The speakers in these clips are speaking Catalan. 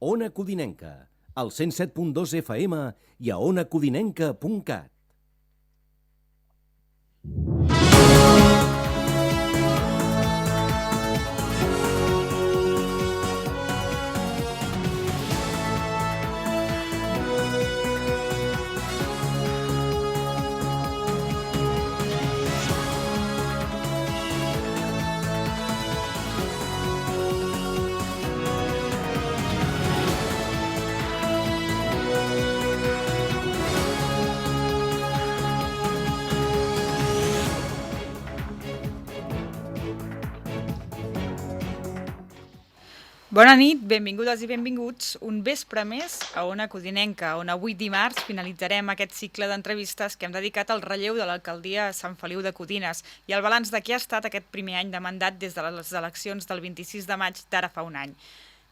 Ona Codinenca, al 107.2 FM i a onacodinenca.cat. Bona nit, benvingudes i benvinguts un vespre més a Ona Codinenca, on avui dimarts finalitzarem aquest cicle d'entrevistes que hem dedicat al relleu de l'alcaldia de Sant Feliu de Codines i el balanç de què ha estat aquest primer any de mandat des de les eleccions del 26 de maig d'ara fa un any.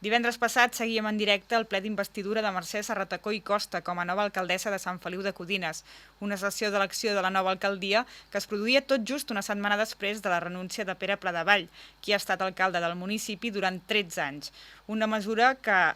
Divendres passat seguíem en directe el ple d'investidura de Mercè Serratacó i Costa com a nova alcaldessa de Sant Feliu de Codines, una sessió d'elecció de la nova alcaldia que es produïa tot just una setmana després de la renúncia de Pere Pladevall, qui ha estat alcalde del municipi durant 13 anys. Una mesura que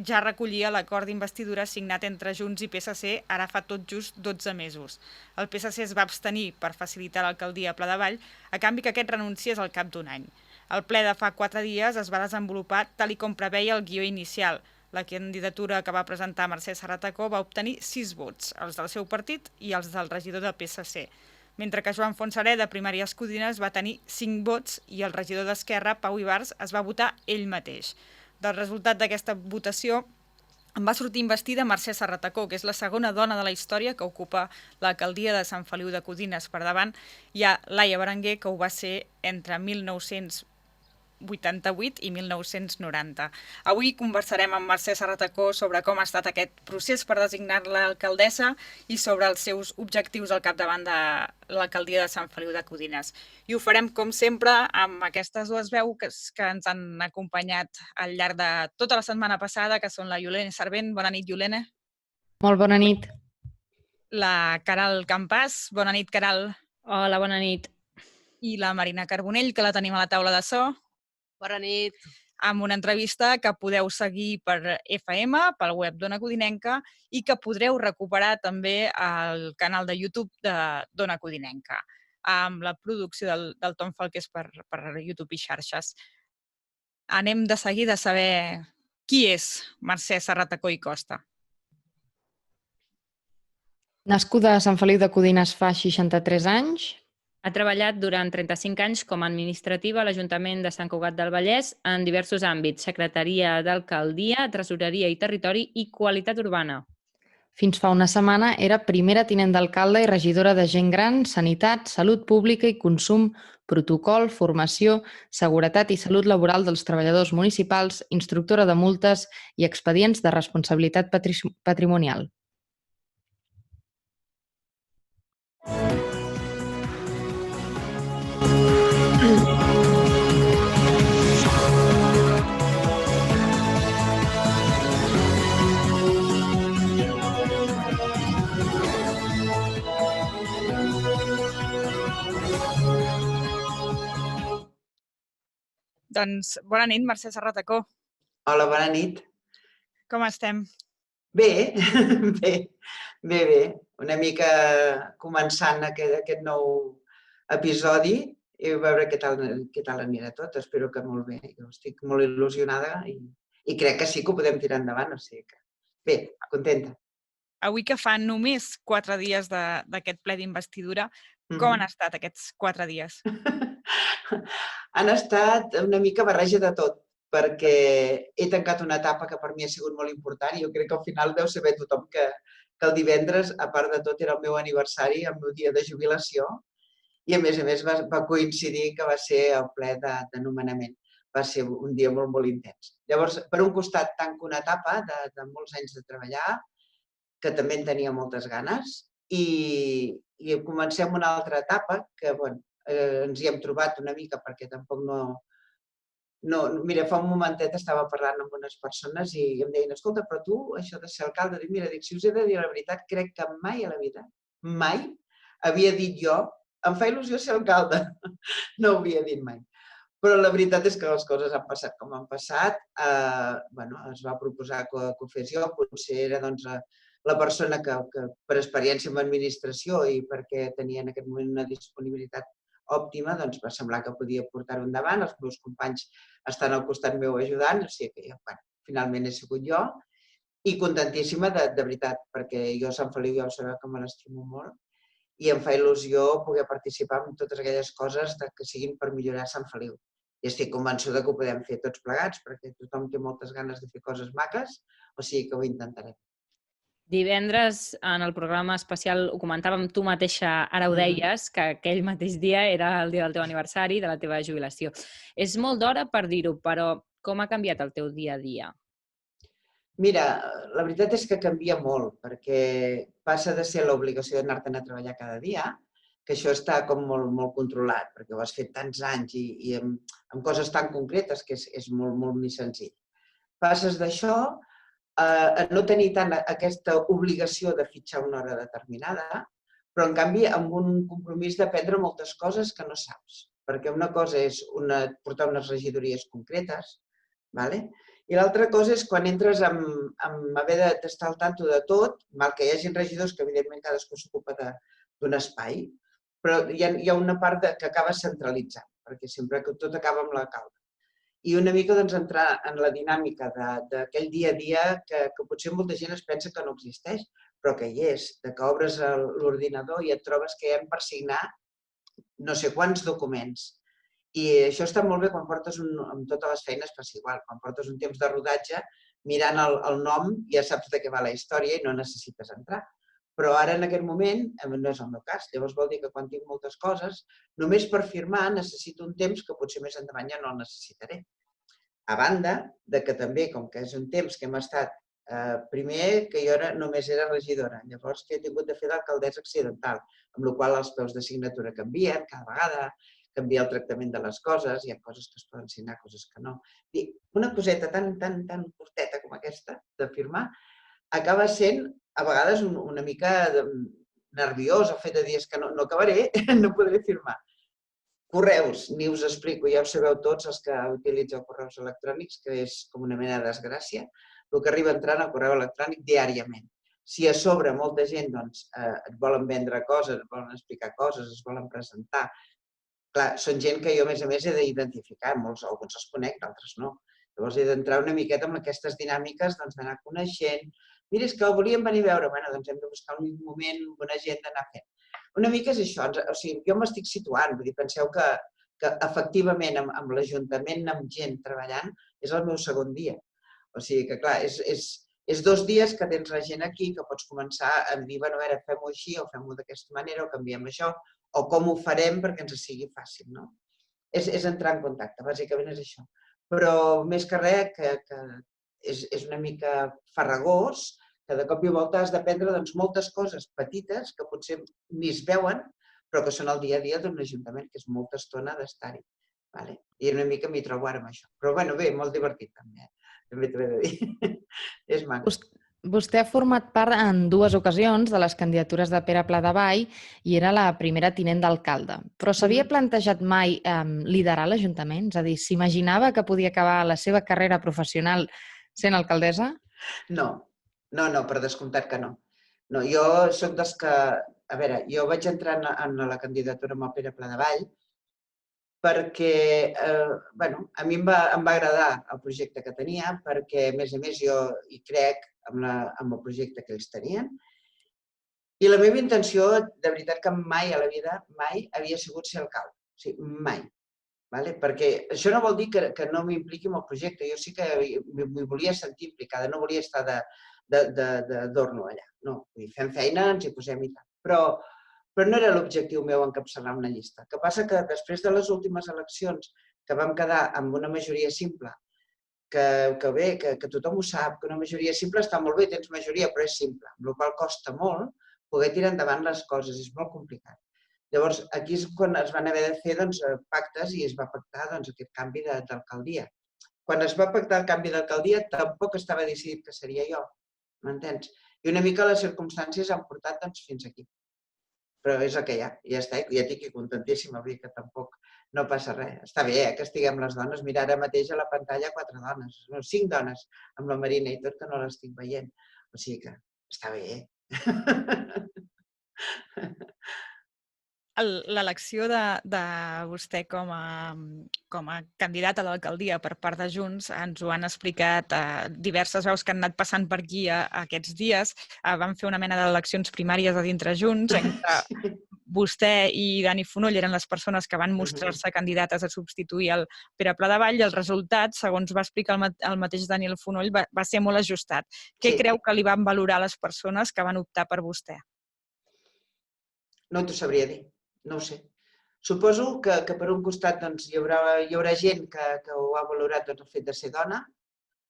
ja recollia l'acord d'investidura signat entre Junts i PSC ara fa tot just 12 mesos. El PSC es va abstenir per facilitar l'alcaldia a Pladevall, a canvi que aquest renunciés al cap d'un any. El ple de fa 4 dies es va desenvolupar tal i com preveia el guió inicial. La candidatura que va presentar Mercè Serratacó va obtenir 6 vots, els del seu partit i els del regidor del PSC, mentre que Joan Fontserè, de Primàries Codines, va tenir 5 vots i el regidor d'Esquerra, Pau Ibars, es va votar ell mateix. Del resultat d'aquesta votació en va sortir investida Mercè Serratacó, que és la segona dona de la història que ocupa l'alcaldia de Sant Feliu de Codines. Per davant hi ha Laia Berenguer, que ho va ser entre 1988 i 1990. Avui conversarem amb Mercè Serratacó sobre com ha estat aquest procés per designar-la alcaldessa i sobre els seus objectius al capdavant de l'alcaldia de Sant Feliu de Codines. I ho farem, com sempre, amb aquestes dues veus que ens han acompanyat al llarg de tota la setmana passada, que són la Iolene Servent. Bona nit, Iolene. Molt bona nit. La Caral Campàs. Bona nit, Caral. Hola, bona nit. I la Marina Carbonell, que la tenim a la taula de so. Bona nit. Amb una entrevista que podeu seguir per FM, pel web d'Ona Codinenca, i que podreu recuperar també al canal de YouTube d'Ona Codinenca, amb la producció del Tom Falqués per YouTube i xarxes. Anem de seguida a saber qui és Mercè Serratacó i Costa. Nascuda a Sant Feliu de Codines fa 63 anys. Ha treballat durant 35 anys com a administrativa a l'Ajuntament de Sant Cugat del Vallès en diversos àmbits: secretaria d'alcaldia, tresoreria i territori i qualitat urbana. Fins fa una setmana era primera tinent d'alcalde i regidora de gent gran, sanitat, salut pública i consum, protocol, formació, seguretat i salut laboral dels treballadors municipals, instructora de multes i expedients de responsabilitat patrimonial. Doncs bona nit, Mercè Serratacó. Hola, bona nit. Com estem? Bé, bé. Una mica començant aquest nou episodi i veure què tal anirà tot. Espero que molt bé. Jo estic molt il·lusionada i crec que sí que ho podem tirar endavant. O sigui que bé, contenta. Avui que fa només 4 dies d'aquest ple d'investidura, com han estat aquests 4 dies? Han estat una mica barreja de tot, perquè he tancat una etapa que per mi ha sigut molt important i jo crec que al final deu saber tothom que el divendres, a part de tot, era el meu aniversari, el meu dia de jubilació, i a més va coincidir que va ser el ple de nomenament. Va ser un dia molt, molt intens. Llavors, per un costat, tanco una etapa de molts anys de treballar, que també en tenia moltes ganes, i comencem una altra etapa que, ens hi hem trobat una mica perquè tampoc no... Mira, fa un momentet estava parlant amb unes persones i em deien, escolta, però tu, això de ser alcalde, mira, si us he de dir la veritat, crec que mai a la vida, mai havia dit jo, em fa il·lusió ser alcalde. No ho havia dit mai. Però la veritat és que les coses han passat com han passat. Es va proposar que ho fes jo, potser era la persona que per experiència en administració i perquè tenia en aquest moment una disponibilitat òptima, va semblar que podia portar-ho endavant. Els meus companys estan al costat meu ajudant, o sigui que finalment he sigut jo. I contentíssima, de veritat, perquè jo a Sant Feliu ja ho sabeu que me l'estimo molt i em fa il·lusió poder participar en totes aquelles coses que siguin per millorar Sant Feliu. I estic convençuda que ho podem fer tots plegats, perquè tothom té moltes ganes de fer coses maques, o sigui que ho intentarem. Divendres, en el programa especial, ho comentàvem, tu mateixa ara ho deies, que aquell mateix dia era el dia del teu aniversari, de la teva jubilació. És molt d'hora per dir-ho, però com ha canviat el teu dia a dia? Mira, la veritat és que canvia molt, perquè passa de ser l'obligació d'anar-te'n a treballar cada dia, que això està com molt controlat, perquè ho has fet tants anys i amb coses tan concretes que és molt més senzill. Passes d'això a no tenir tant aquesta obligació de fitxar una hora determinada, però en canvi amb un compromís d'aprendre moltes coses que no saps, perquè una cosa és portar unes regidories concretes, i l'altra cosa és quan entres amb haver d'estar al tanto de tot, mal que hi hagi regidors que evidentment cadascú s'ocupa d'un espai, però hi ha una part que acaba centralitzant, perquè sempre que tot acaba amb l'alcalde. I una mica entrar en la dinàmica d'aquell dia a dia que potser molta gent es pensa que no existeix, però que hi és, que obres l'ordinador i et trobes que hi ha per signar no sé quants documents. I això està molt bé quan portes amb totes les feines, passa igual, quan portes un temps de rodatge, mirant el nom ja saps de què va la història i no necessites entrar. Però ara en aquest moment no és el meu cas, llavors vol dir que quan tinc moltes coses, només per firmar necessito un temps que potser més endavant ja no el necessitaré. A banda que també, com que és un temps que hem estat, primer que jo només era regidora, llavors que he tingut de fer d'alcaldessa accidental, amb la qual cosa els peus de signatura canvien cada vegada, canvia el tractament de les coses, hi ha coses que es poden signar, coses que no. Una coseta tan curteta com aquesta de firmar acaba sent a vegades una mica nerviós, el fet de dir que no acabaré, no podré firmar. Correus, ni us explico, ja ho sabeu tots els que utilitzeu correus electrònics, que és com una mena de desgràcia, el que arriba entrant al correu electrònic diàriament. Si a sobre molta gent et volen vendre coses, et volen explicar coses, es volen presentar, clar, són gent que jo, a més he d'identificar, alguns els conec, d'altres no. Llavors he d'entrar una miqueta amb aquestes dinàmiques d'anar coneixent. Mira, és que el volíem venir a veure, doncs hem de buscar un moment, una agenda, anar fent. Una mica és això, o sigui, jo m'estic situant, vull dir, penseu que efectivament amb l'Ajuntament, amb gent treballant, és el meu segon dia. O sigui que, clar, és 2 dies que tens la gent aquí, que pots començar a dir, bueno, a veure, fem-ho així, o fem-ho d'aquesta manera, o canviem això, o com ho farem perquè ens sigui fàcil, no? És entrar en contacte, bàsicament és això. Però més que res, que és una mica farragós, que de cop i volta has d'aprendre moltes coses petites que potser ni es veuen, però que són el dia a dia d'un ajuntament, que és molta estona d'estar-hi. I una mica m'hi trobo ara amb això. Però bé, molt divertit també, també t'ho he de dir. És maco. Vostè ha format part en 2 ocasions de les candidatures de Pere Pladevall i era la primera tinent d'alcalde. Però s'havia plantejat mai liderar l'Ajuntament? És a dir, s'imaginava que podia acabar la seva carrera professional sent alcaldessa? No, per descomptat que no. Jo soc dels que... A veure, jo vaig entrar en la candidatura amb el Pere Pladevall perquè, a mi em va agradar el projecte que tenia, perquè, a més, jo hi crec en el projecte que ells tenien. I la meva intenció, de veritat que mai a la vida, mai havia sigut ser alcalde. O sigui, mai. Perquè això no vol dir que no m'impliqui en el projecte. Jo sí que m'hi volia sentir implicada, no volia estar d'adorno allà. No, fem feina, ens hi posem i tal. Però no era l'objectiu meu encapçalar una llista. El que passa que després de les últimes eleccions, que vam quedar amb una majoria simple, que bé, que tothom ho sap, que una majoria simple està molt bé, tens majoria, però és simple, amb la qual cosa costa molt poder tirar endavant les coses, és molt complicat. Llavors, aquí és quan es van haver de fer pactes i es va pactar aquest canvi d'alcaldia. Quan es va pactar el canvi d'alcaldia tampoc estava decidit que seria jo, m'entens? I una mica les circumstàncies han portat fins aquí. Però és el que hi ha, i ja està, ja estic contentíssima, vull dir que tampoc no passa res. Està bé que estiguem les dones. Mira, ara mateix a la pantalla 4 dones, 5 dones, amb la Marina i tot, que no l'estic veient. O sigui que està bé. L'elecció de vostè com a candidat a l'alcaldia per part de Junts ens ho han explicat diverses veus que han anat passant per aquí aquests dies. Van fer una mena d'eleccions primàries a dintre Junts, en què vostè i Dani Fonoll eren les persones que van mostrar-se candidates a substituir el Pere Pladevall i el resultat, segons va explicar el mateix Daniel Fonoll, va ser molt ajustat. Què creu que li van valorar les persones que van optar per vostè? No t'ho sabria dir, no ho sé. Suposo que per un costat hi haurà gent que ho ha valorat el fet de ser dona,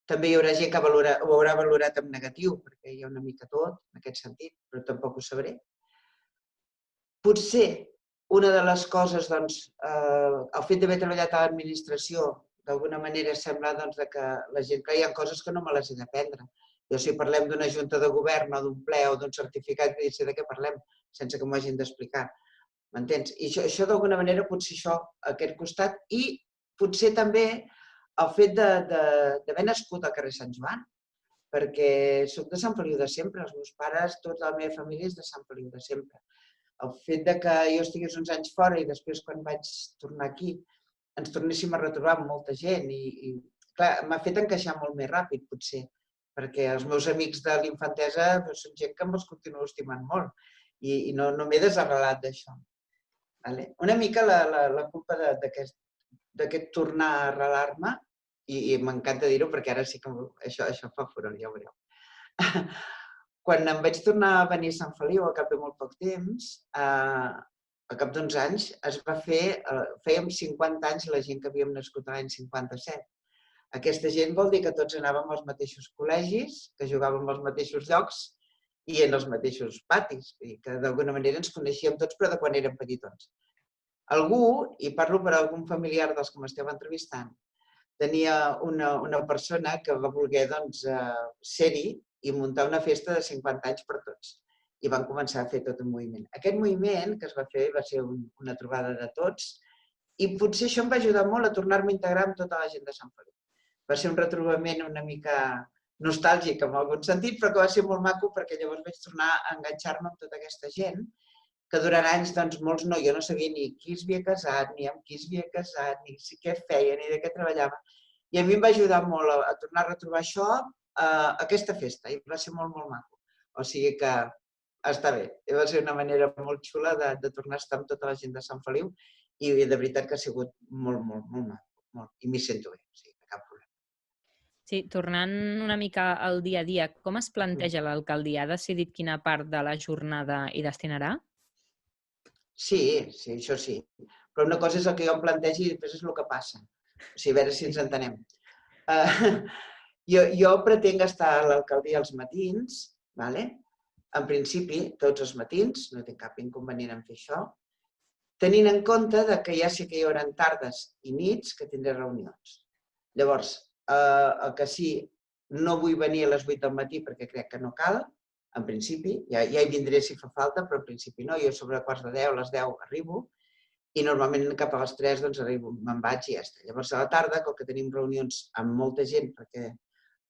també hi haurà gent que ho haurà valorat en negatiu, perquè hi ha una mica tot en aquest sentit, però tampoc ho sabré. Potser una de les coses, el fet d'haver treballat a l'administració, d'alguna manera sembla que la gent que hi ha coses que no me les he d'aprendre. Jo, si parlem d'una junta de govern o d'un ple o d'un certificat, que sé de què parlem, sense que m'ho hagin d'explicar. M'entens? I això d'alguna manera, potser això, aquest costat, i potser també el fet d'haver nascut al carrer Sant Joan, perquè soc de Sant Feliu de sempre, els meus pares, tota la meva família és de Sant Feliu de sempre. El fet que jo estigués uns anys fora i després quan vaig tornar aquí ens tornéssim a retrobar amb molta gent i clar, m'ha fet encaixar molt més ràpid, potser, perquè els meus amics de l'infantesa són gent que me'ls continuo estimant molt i no m'he desarrelat d'això. Una mica la culpa d'aquest tornar a arrelar-me, i m'encanta dir-ho perquè ara sí que això fa furor, ja ho veureu. Quan em vaig tornar a venir a Sant Feliu, al cap de molt poc temps, al cap d'uns anys, fèiem 50 anys la gent que havíem nascut l'any 57. Aquesta gent vol dir que tots anàvem als mateixos col·legis, que jugàvem als mateixos llocs i en els mateixos patis. Que d'alguna manera ens coneixíem tots, però de quan érem petitons. Algú, i parlo per algun familiar dels que m'esteu entrevistant, tenia una persona que va voler ser-hi i muntar una festa de 50 anys per tots. I van començar a fer tot un moviment. Aquest moviment que es va fer va ser una trobada de tots i potser això em va ajudar molt a tornar-me a integrar amb tota la gent de Sant Feliu. Va ser un retrobament una mica nostàlgic en algun sentit, però que va ser molt maco perquè llavors vaig tornar a enganxar-me amb tota aquesta gent que durant anys, molts jo no sabia ni qui es havia casat, ni amb qui es havia casat, ni què feia, ni de què treballava. I a mi em va ajudar molt a tornar a retrobar això, aquesta festa, i va ser molt, molt maco. O sigui que està bé. Va ser una manera molt xula de tornar a estar amb tota la gent de Sant Feliu i de veritat que ha sigut molt, molt, molt maco. I m'hi sento bé, o sigui, cap problema. Sí, tornant una mica al dia a dia, com es planteja l'alcaldia? Ha decidit quina part de la jornada hi destinarà? Sí, això sí. Però una cosa és el que jo em plantegi i després és el que passa. O sigui, a veure si ens entenem. Jo pretenc estar a l'alcaldia els matins, en principi, tots els matins, no tinc cap inconvenient en fer això, tenint en compte que ja sé que hi haurà tardes i nits que tindré reunions. Llavors, el que sí, no vull venir a les 8 del matí perquè crec que no cal, en principi, ja hi vindré si fa falta, però en principi no, jo sobre quarts de 10, a les 10 arribo, i normalment cap a les 3 arribo, me'n vaig i ja està. Llavors a la tarda, com que tenim reunions amb molta gent, perquè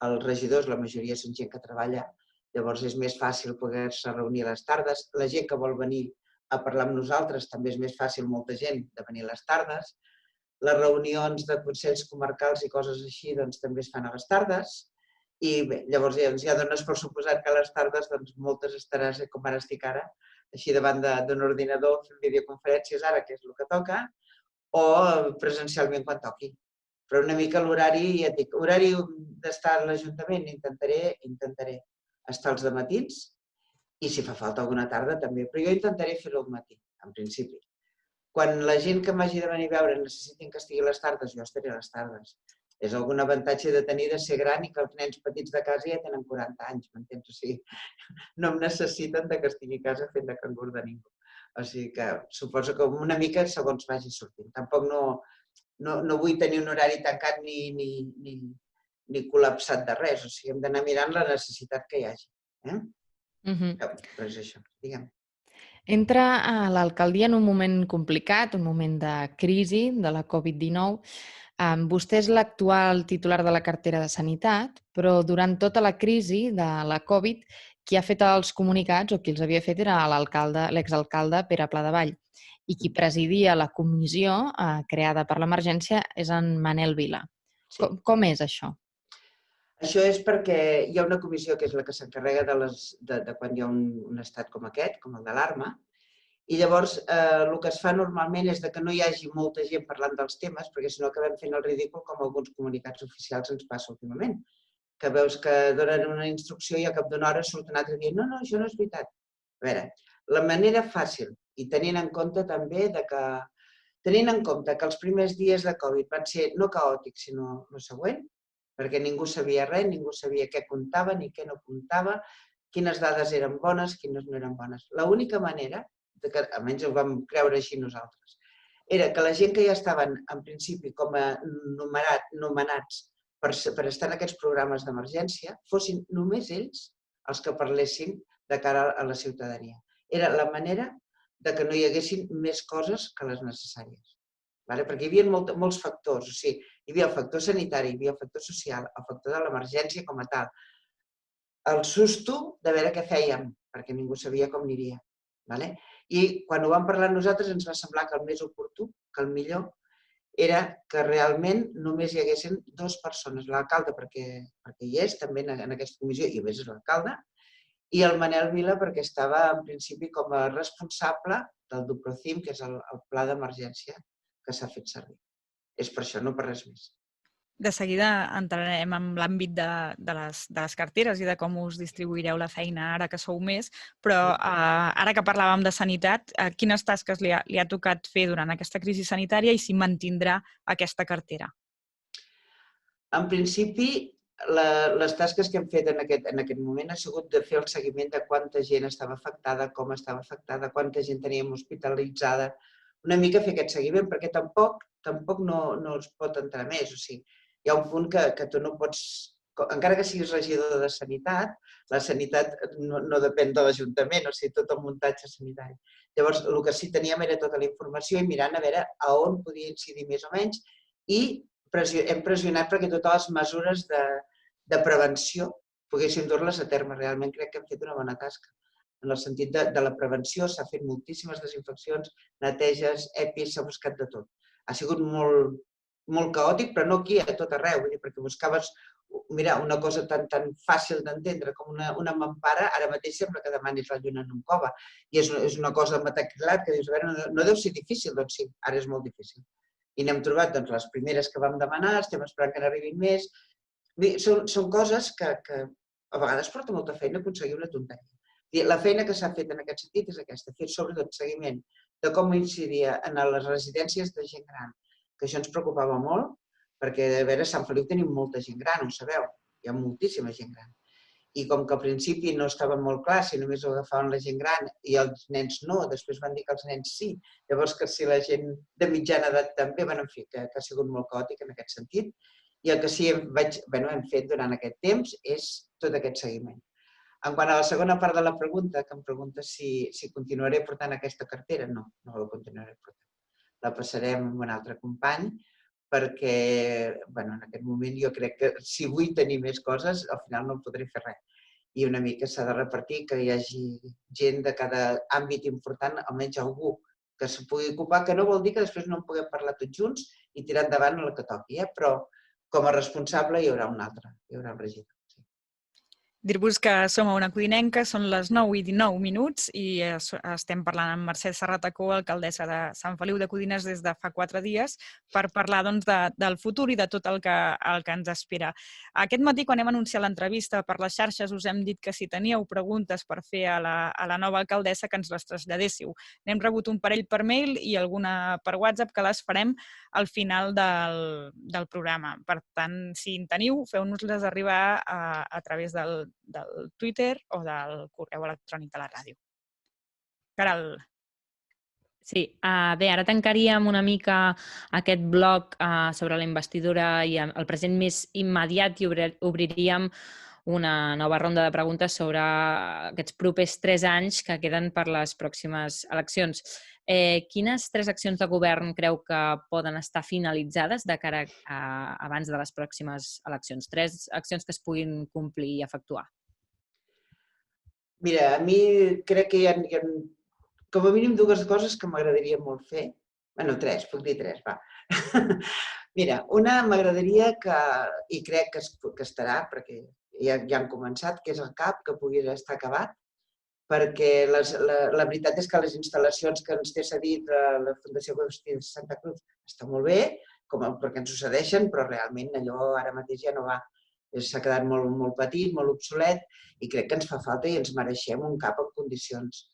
els regidors, la majoria són gent que treballa, llavors és més fàcil poder-se reunir a les tardes. La gent que vol venir a parlar amb nosaltres també és més fàcil, molta gent, de venir a les tardes. Les reunions de consells comarcals i coses així també es fan a les tardes. I bé, llavors ja dones per suposat que a les tardes moltes estaràs, com ara estic ara, així davant d'un ordinador fent videoconferències ara, que és el que toca, o presencialment quan toqui. Però una mica l'horari, ja et dic, horari d'estar a l'Ajuntament, intentaré estar els dematins i si fa falta alguna tarda també, però jo intentaré fer-ho al matí, en principi. Quan la gent que m'hagi de venir a veure necessitin que estigui a les tardes, jo estaré a les tardes. És algun avantatge de tenir de ser gran i que els nens petits de casa ja tenen 40 anys, m'entens? O sigui, no em necessiten que estigui a casa fent de cangur de ningú. O sigui que suposo que una mica segons vagi sortint. Tampoc no vull tenir un horari tancat ni col·lapsat de res. O sigui, hem d'anar mirant la necessitat que hi hagi. Però és això, digue'm. Entra a l'alcaldia en un moment complicat, un moment de crisi de la Covid-19. Vostè és l'actual titular de la cartera de Sanitat, però durant tota la crisi de la Covid, qui ha fet els comunicats o qui els havia fet era l'exalcalde Pere Pladevall. I qui presidia la comissió creada per l'emergència és en Manel Vila. Sí. Com és això? Això és perquè hi ha una comissió que és la que s'encarrega de quan hi ha un estat com aquest, com el d'alarma, i llavors el que es fa normalment és que no hi hagi molta gent parlant dels temes, perquè si no acabem fent el ridícul com alguns comunicats oficials ens passa últimament, que veus que donen una instrucció i al cap d'una hora surt un altre dient no, això no és veritat. A veure, la manera fàcil, i tenint en compte també que els primers dies de Covid van ser no caòtics, sinó el següent, perquè ningú sabia res, ningú sabia què comptava ni què no comptava, quines dades eren bones, quines no eren bones. L'única manera, que almenys ho vam creure així nosaltres, era que la gent que ja estaven en principi com a nomenats per estar en aquests programes d'emergència fossin només ells els que parlessin de cara a la ciutadania. Era la manera de que no hi haguessin més coses que les necessàries. Perquè hi havia molts factors, o sigui, hi havia el factor sanitari, hi havia el factor social, el factor de l'emergència com a tal, el susto de veure què fèiem, perquè ningú sabia com aniria. I quan ho vam parlar nosaltres ens va semblar que el més oportú, que el millor, era que realment només hi haguessin 2 persones, l'alcalde perquè hi és també en aquesta comissió, i a més és l'alcalde, i el Manel Vila perquè estava en principi com a responsable del Duprocim, que és el pla d'emergència que s'ha fet servir. És per això, no per res més. De seguida entrarem en l'àmbit de les carteres i de com us distribuireu la feina ara que sou més, però ara que parlàvem de sanitat, quines tasques li ha tocat fer durant aquesta crisi sanitària i si mantindrà aquesta cartera? En principi, les tasques que hem fet en aquest moment ha sigut de fer el seguiment de quanta gent estava afectada, com estava afectada, quanta gent teníem hospitalitzada, una mica fer aquest seguiment, perquè tampoc no es pot entrar més. O sigui, hi ha un punt que tu no pots, encara que siguis regidor de sanitat, la sanitat no depèn de l'Ajuntament, o sigui, tot el muntatge sanitari. Llavors, el que sí teníem era tota la informació i mirant a veure a on podia incidir més o menys i hem pressionat perquè totes les mesures de prevenció poguéssim dur-les a terme. Realment crec que hem fet una bona tasca. En el sentit de la prevenció s'ha fet moltíssimes desinfeccions, neteges, EPIs, s'ha buscat de tot. Ha sigut molt caòtic, però no aquí, a tot arreu, perquè buscaves una cosa tan fàcil d'entendre com una mampara, ara mateix sembla que demanis la lluna en un cova. I és una cosa de metacrilat que dius, a veure, no deu ser difícil, doncs sí, ara és molt difícil. I n'hem trobat les primeres que vam demanar, estem esperant que n'arribin més. Són coses que a vegades porta molta feina aconseguir una tonteria. La feina que s'ha fet en aquest sentit és aquesta, fer sobretot seguiment de com incidia en les residències de gent gran, que això ens preocupava molt, perquè a veure, a Sant Feliu tenim molta gent gran, ho sabeu, hi ha moltíssima gent gran. I com que al principi no estava molt clar si només ho agafaven la gent gran i els nens no, després van dir que els nens sí, llavors que si la gent de mitjana edat també, en fi, que ha sigut molt caòtic en aquest sentit. I el que sí hem fet durant aquest temps és tot aquest seguiment. En quant a la segona part de la pregunta, que em pregunta si continuaré portant aquesta cartera, no la continuaré portant. La passarem a un altre company, perquè en aquest moment jo crec que si vull tenir més coses, al final no podré fer res. I una mica s'ha de repartir, que hi hagi gent de cada àmbit important, almenys algú que s'ho pugui ocupar, que no vol dir que després no en puguem parlar tots junts i tirar endavant el que toqui, però com a responsable hi haurà un altre, hi haurà un regidor. Dir-vos que som a Ona Codinenca, són les 9:19 i estem parlant amb Mercè Serratacó, alcaldessa de Sant Feliu de Codines des de fa 4 dies, per parlar del futur i de tot el que ens espera. Aquest matí, quan hem anunciat l'entrevista per les xarxes, us hem dit que si teníeu preguntes per fer a la nova alcaldessa, que ens les traslladéssiu. N'hem rebut un parell per mail i alguna per WhatsApp, que les farem al final del programa. Per tant, si en teniu, feu-nos-les arribar a través del Twitter o del correu electrònic de la ràdio. Caral. Sí, bé, ara tancaríem una mica aquest bloc sobre la investidura i el present més immediat i obriríem una nova ronda de preguntes sobre aquests propers 3 anys que queden per les pròximes eleccions. Quines 3 accions de govern creu que poden estar finalitzades de cara abans de les pròximes eleccions? 3 accions que es puguin complir i efectuar. Mira, a mi crec que hi ha com a mínim 2 coses que m'agradaria molt fer. Bueno, 3, puc dir 3, va. Mira, una m'agradaria que, i crec que estarà, perquè ja han començat, que és el CAP, que pugui estar acabat, perquè la veritat és que les instal·lacions que ens té cedit la Fundació Agustí de Santa Cruz està molt bé, perquè ens ho cedeixen, però realment allò ara mateix ja no va. S'ha quedat molt petit, molt obsolet, i crec que ens fa falta i ens mereixem un CAP en condicions.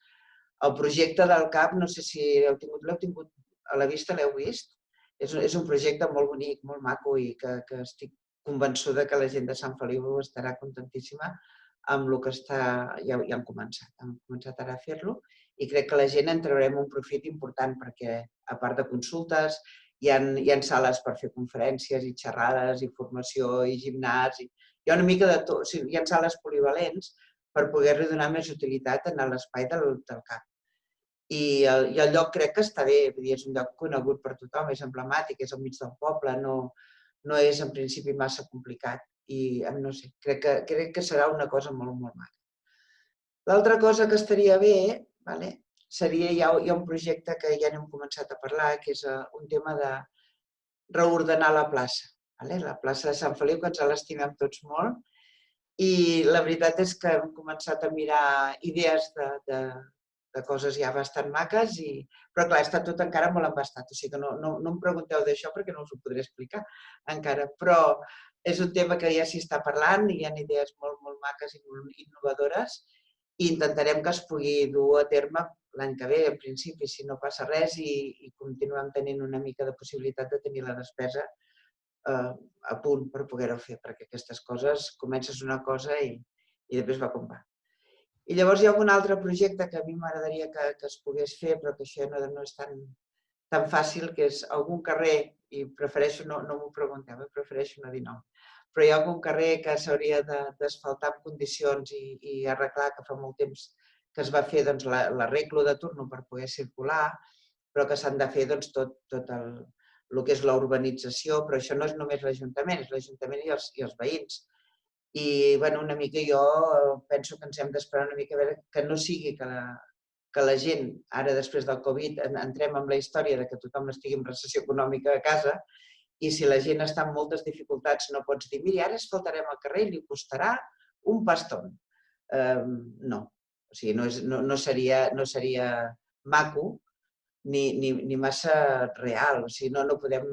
El projecte del CAP, no sé si l'heu tingut a la vista, l'heu vist? És un projecte molt bonic, molt maco, i que estic convençuda que la gent de Sant Feliu estarà contentíssima amb el que ja han començat ara a fer-lo, i crec que la gent en traurem un profit important perquè, a part de consultes, hi ha sales per fer conferències i xerrades i formació i gimnàs. Hi ha una mica de tot. Hi ha sales polivalents per poder-li donar més utilitat a l'espai del CAP. I el lloc crec que està bé. És un lloc conegut per tothom, és emblemàtic, és al mig del poble, no és en principi massa complicat. I no sé, crec que serà una cosa molt, molt maca. L'altra cosa que estaria bé, seria, hi ha un projecte que ja n'hem començat a parlar, que és un tema de reordenar la plaça. La plaça de Sant Feliu, que ens l'estimem tots molt, i la veritat és que hem començat a mirar idees de coses ja bastant maques, però clar, està tot encara molt embastat, o sigui que no em pregunteu d'això perquè no us ho podré explicar encara, però és un tema que ja s'hi està parlant i hi ha idees molt, molt maques i molt innovadores, i intentarem que es pugui dur a terme l'any que ve, en principi, si no passa res, i continuem tenint una mica de possibilitat de tenir la despesa a punt per poder-ho fer, perquè aquestes coses, comences una cosa i després va com va. I llavors hi ha un altre projecte que a mi m'agradaria que es pogués fer, però que això no és tan fàcil, que és algun carrer, i prefereixo, no m'ho pregunteu, prefereixo no dir nom, però hi ha algun carrer que s'hauria d'asfaltar en condicions i arreglar, que fa molt temps que es va fer l'arreglo de turno per poder circular, però que s'han de fer tot el que és la urbanització, però això no és només l'Ajuntament, és l'Ajuntament i els veïns. I una mica jo penso que ens hem d'esperar una mica a veure que no sigui que la gent, ara després del Covid, entrem en la història de que tothom estigui en recessió econòmica a casa, i si la gent està en moltes dificultats no pots dir, mira, ara asfaltarem el carrer i li costarà un paston. No, o sigui, no seria maco ni massa real. O sigui, no podem...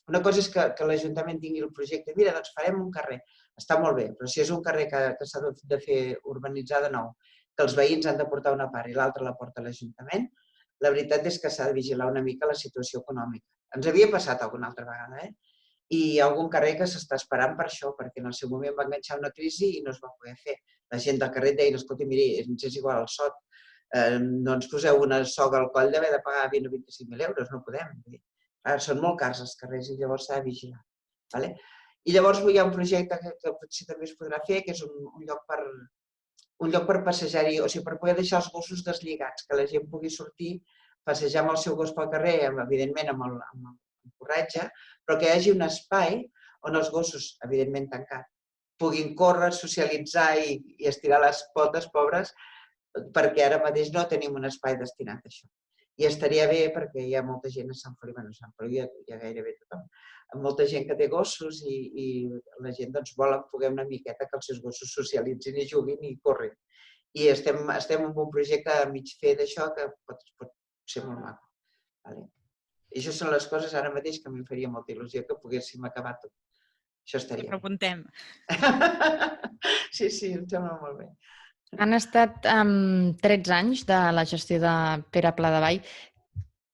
Una cosa és que l'Ajuntament tingui el projecte, mira, doncs farem un carrer, està molt bé, però si és un carrer que s'ha de fer urbanitzar de nou, que els veïns han de portar una part i l'altra la porta l'Ajuntament, la veritat és que s'ha de vigilar una mica la situació econòmica. Ens havia passat alguna altra vegada, i hi ha algun carrer que s'està esperant per això, perquè en el seu moment va enganxar una crisi i no es va poder fer. La gent del carrer deia, escolta, miri, ens és igual el sot, no ens poseu una soga al coll d'haver de pagar 20 o 25.000 euros, no podem. Són molt cars els carrers i llavors s'ha de vigilar. I llavors hi ha un projecte que potser també es podrà fer, que és un lloc per passejar-hi, o sigui, per poder deixar els gossos deslligats, que la gent pugui sortir, passejar amb el seu gos pel carrer, evidentment amb el corretge, però que hi hagi un espai on els gossos, evidentment tancat, puguin córrer, socialitzar i estirar les potes, pobres, perquè ara mateix no tenim un espai destinat a això. I estaria bé perquè hi ha molta gent a Sant Feliu, bueno, a Sant Feliu hi ha gairebé tothom, molta gent que té gossos i la gent vol poder una miqueta que els seus gossos socialitzin i juguin i corrin. I estem en un projecte a mig fer d'això que pot ser molt maco. I això són les coses ara mateix que a mi em faria molta il·lusió que poguéssim acabar tot. Això estaria bé. Ho apuntem. Sí, em sembla molt bé. Han estat 13 anys de la gestió de Pere Pladevall.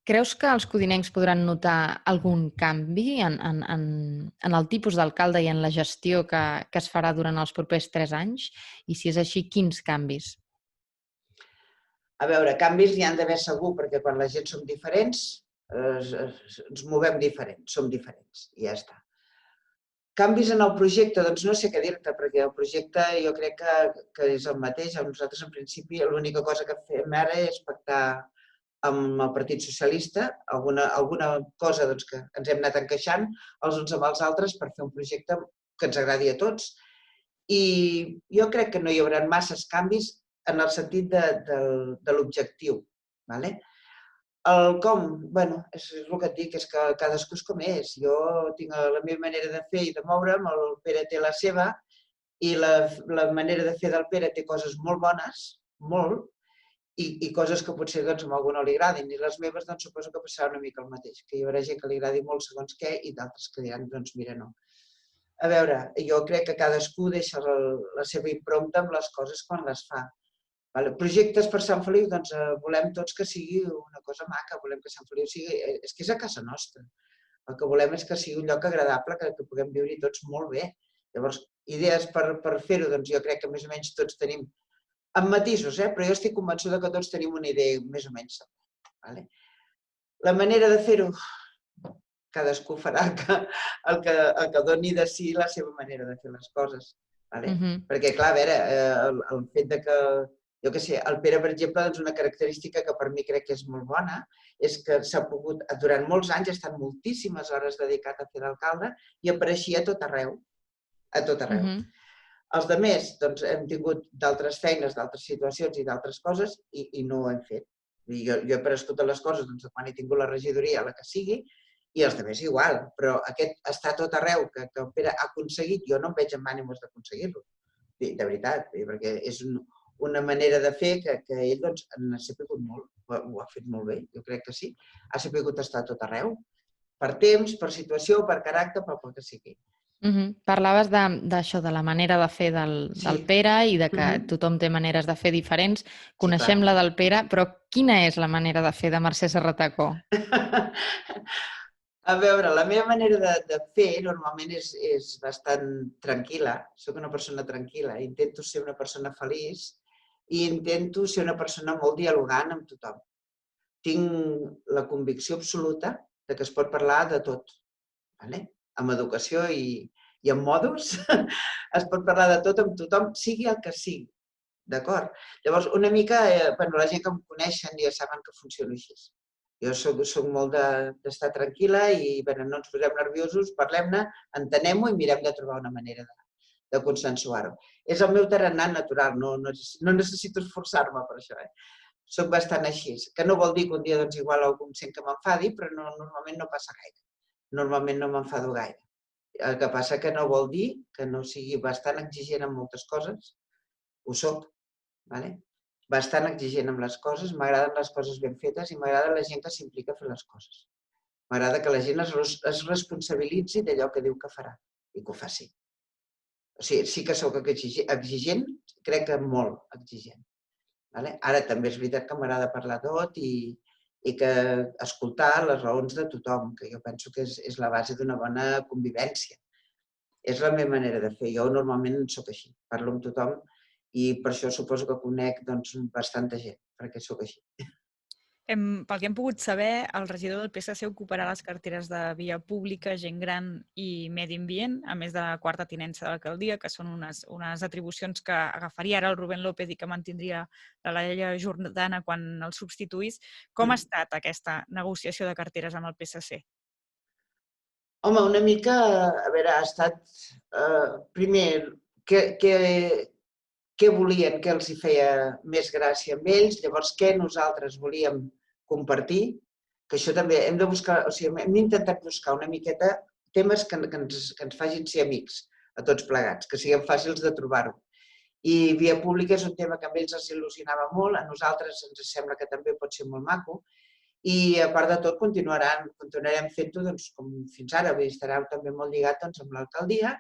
Creus que els codinencs podran notar algun canvi en el tipus d'alcalde i en la gestió que es farà durant els propers 3 anys? I si és així, quins canvis? A veure, canvis n'hi han d'haver segur, perquè quan la gent som diferents, ens movem diferents, som diferents, i ja està. Canvis en el projecte, doncs no sé què dir-te, perquè el projecte jo crec que és el mateix. Nosaltres, en principi, l'única cosa que fem ara és pactar amb el Partit Socialista alguna cosa que ens hem anat encaixant els uns amb els altres per fer un projecte que ens agradi a tots. I jo crec que no hi haurà masses canvis en el sentit de l'objectiu. El com, bueno, és el que et dic, és que cadascú és com és. Jo tinc la meva manera de fer i de moure'm, el Pere té la seva, i la manera de fer del Pere té coses molt bones, molt, i coses que potser a algú no li agradin. I les meves suposo que passarà una mica el mateix, que hi haurà gent que li agradi molt segons què i d'altres que diran, doncs mira, no. A veure, jo crec que cadascú deixa la seva impronta amb les coses quan les fa. Projectes per Sant Feliu, doncs volem tots que sigui una cosa maca, volem que Sant Feliu sigui... És que és a casa nostra. El que volem és que sigui un lloc agradable, que puguem viure-hi tots molt bé. Llavors, idees per fer-ho, doncs jo crec que més o menys tots tenim, amb matisos, però jo estic convençuda que tots tenim una idea més o menys semblant. La manera de fer-ho, cadascú farà el que doni de si la seva manera de fer les coses. Perquè, clar, a veure, el fet de que jo què sé, el Pere, per exemple, és una característica que per mi crec que és molt bona, és que s'ha pogut, durant molts anys, ha estat moltíssimes hores dedicat a fer d'alcalde i apareixia a tot arreu. A tot arreu. Els altres, doncs, hem tingut d'altres feines, d'altres situacions i d'altres coses i no ho hem fet. Jo he aparegut a les coses quan he tingut la regidoria, la que sigui, i els altres igual, però aquest està a tot arreu, que el Pere ha aconseguit, jo no em veig amb ànims d'aconseguir-lo, de veritat, perquè és una manera de fer que ell n'ha sabut molt, ho ha fet molt bé, jo crec que sí. Ha sabut estar a tot arreu, per temps, per situació, per caràcter, per pel que sigui. Parlaves d'això, de la manera de fer del Pere i de que tothom té maneres de fer diferents. Coneixem la del Pere, però quina és la manera de fer de Mercè Serratacó? A veure, la meva manera de fer normalment és bastant tranquil·la. Soc una persona tranquil·la, intento ser una persona feliç i intento ser una persona molt dialogant amb tothom. Tinc la convicció absoluta que es pot parlar de tot. Amb educació i amb modus es pot parlar de tot amb tothom, sigui el que sigui. D'acord? Llavors, una mica, la gent que em coneixen ja saben que funciono així. Jo soc molt d'estar tranquil·la i no ens posem nerviosos, parlem-ne, entenem-ho i mirem de trobar una manera de consensuar-ho. És el meu tarannà natural, no necessito esforçar-me per això. Soc bastant així, que no vol dir que un dia igual algú em sent que m'enfadi, però normalment no passa gaire. Normalment no m'enfado gaire. El que passa que no vol dir que no sigui bastant exigent en moltes coses. Ho soc, bastant exigent amb les coses, m'agraden les coses ben fetes i m'agrada la gent que s'implica a fer les coses. M'agrada que la gent es responsabilitzi d'allò que diu que farà i que ho faci. O sigui, sí que soc exigent, crec que molt exigent. Ara també és veritat que m'agrada parlar tot i que escoltar les raons de tothom, que jo penso que és la base d'una bona convivència. És la meva manera de fer. Jo normalment soc així, parlo amb tothom i per això suposo que conec bastanta gent, perquè soc així. Pel que hem pogut saber, el regidor del PSC ocuparà les carteres de Via Pública, Gent Gran i Medi Ambient, a més de la quarta tinença de l'alcaldia, que són unes atribucions que agafaria ara el Rubén López i que mantindria la Laia Jordana quan el substituís. Com ha estat aquesta negociació de carteres amb el PSC? Home, una mica, a veure, ha estat, primer, què volien, què els hi feia més gràcia amb ells, llavors què nosaltres volíem compartir, que això també hem de buscar, o sigui, hem intentat buscar una miqueta temes que ens facin ser amics a tots plegats, que siguin fàcils de trobar-ho. I Via Pública és un tema que a ells els il·lusionava molt, a nosaltres ens sembla que també pot ser molt maco, i a part de tot continuarem fent-ho com fins ara, estarà també molt lligat amb l'alcaldia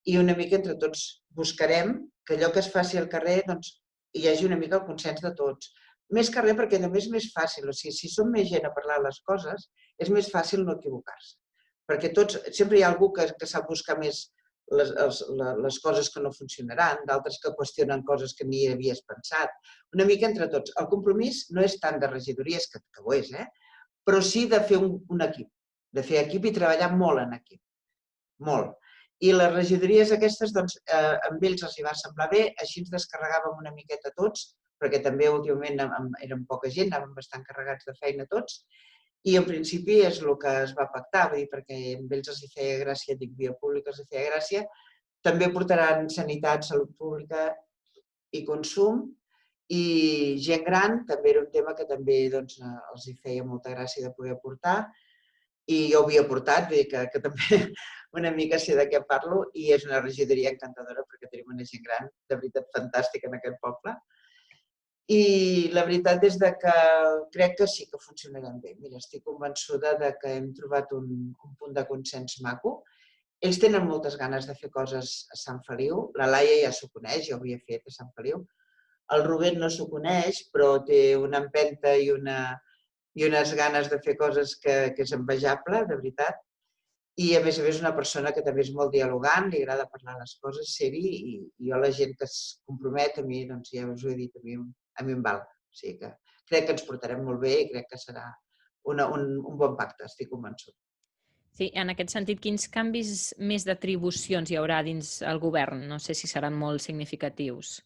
i una mica entre tots buscarem que allò que es faci al carrer hi hagi una mica el consens de tots. Més que res perquè també és més fàcil, o sigui, si som més gent a parlar les coses, és més fàcil no equivocar-se. Perquè sempre hi ha algú que sap buscar més les coses que no funcionaran, d'altres que qüestionen coses que ni havies pensat. Una mica entre tots. El compromís no és tant de regidories, que ho és, però sí de fer un equip, de fer equip i treballar molt en equip. Molt. I les regidories aquestes, doncs, amb ells els hi va semblar bé, així ens descarregàvem una miqueta tots, perquè també últimament érem poca gent, anàvem bastant carregats de feina tots, i en principi és el que es va pactar, vull dir, perquè amb ells els hi feia gràcia, dic, via pública els hi feia gràcia. També portaran sanitat, salut pública i consum, i gent gran també era un tema que també els hi feia molta gràcia de poder portar, i jo ho havia portat, vull dir que també una mica sé de què parlo, i és una regidoria encantadora perquè tenim una gent gran, de veritat, fantàstica en aquest poble. I la veritat és que crec que sí que funcionaran bé. Mira, estic convençuda que hem trobat un punt de consens maco. Ells tenen moltes ganes de fer coses a Sant Feliu. La Laia ja s'ho coneix, ja ho havia fet a Sant Feliu. El Rubén no s'ho coneix, però té una empenta i unes ganes de fer coses que és envejable, de veritat. I a més és una persona que també és molt dialogant, li agrada parlar les coses, ser-hi, i jo la gent que es compromet, a mi, doncs ja us ho he dit, a mi em val. O sigui que crec que ens portarem molt bé i crec que serà un bon pacte, estic convençut. Sí, en aquest sentit, quins canvis més d'atribucions hi haurà dins el govern? No sé si seran molt significatius.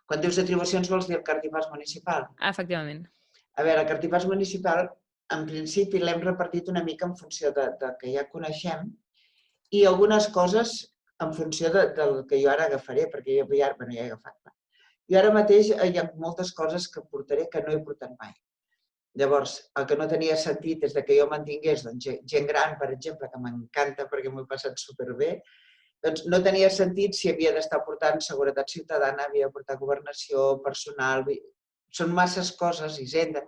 Quan dius atribucions vols dir el cartipàs municipal? Efectivament. A veure, el cartipàs municipal, en principi, l'hem repartit una mica en funció del que ja coneixem i algunes coses en funció del que jo ara agafaré, perquè jo ja he agafat. Jo ara mateix hi ha moltes coses que portaré que no he portat mai. Llavors, el que no tenia sentit és que jo mantingués gent gran, per exemple, que m'encanta perquè m'ho he passat superbé, doncs no tenia sentit si havia d'estar portant seguretat ciutadana, havia de portar governació, personal... Són masses coses, Hisenda...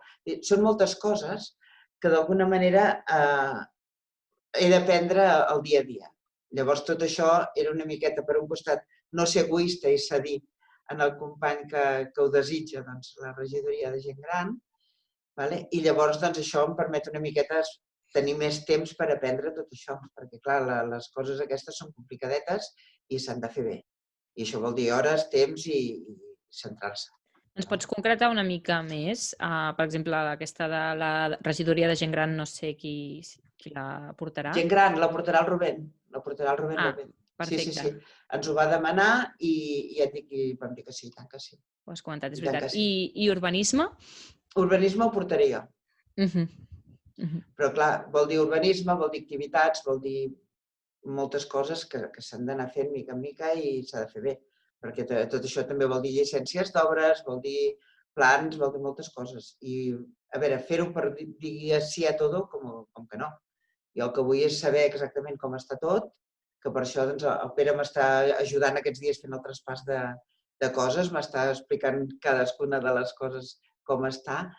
Són moltes coses que d'alguna manera he d'aprendre el dia a dia. Llavors, tot això era una miqueta, per un costat, no ser egoista i cedir en el company que ho desitja, la regidoria de gent gran, i llavors això em permet una miqueta tenir més temps per aprendre tot això, perquè clar, les coses aquestes són complicadetes i s'han de fer bé. I això vol dir hores, temps i centrar-se. Ens pots concretar una mica més? Per exemple, aquesta de la regidoria de gent gran, no sé qui la portarà. Gent gran, la portarà el Rubén. La portarà el Rubén. Perfecte. Sí. Ens ho va demanar i ja et dic que vam dir que sí, tant que sí. Ho has comentat, és veritat. I urbanisme? Urbanisme ho portaré jo. Però clar, vol dir urbanisme, vol dir activitats, vol dir moltes coses que s'han d'anar fent mica en mica i s'ha de fer bé. Perquè tot això també vol dir llicències d'obres, vol dir plans, vol dir moltes coses. I, a veure, fer-ho per dir sí a tot, com que no. Jo el que vull és saber exactament com està tot, que per això el Pere m'està ajudant aquests dies fent el traspàs de coses, m'està explicant cadascuna de les coses com està,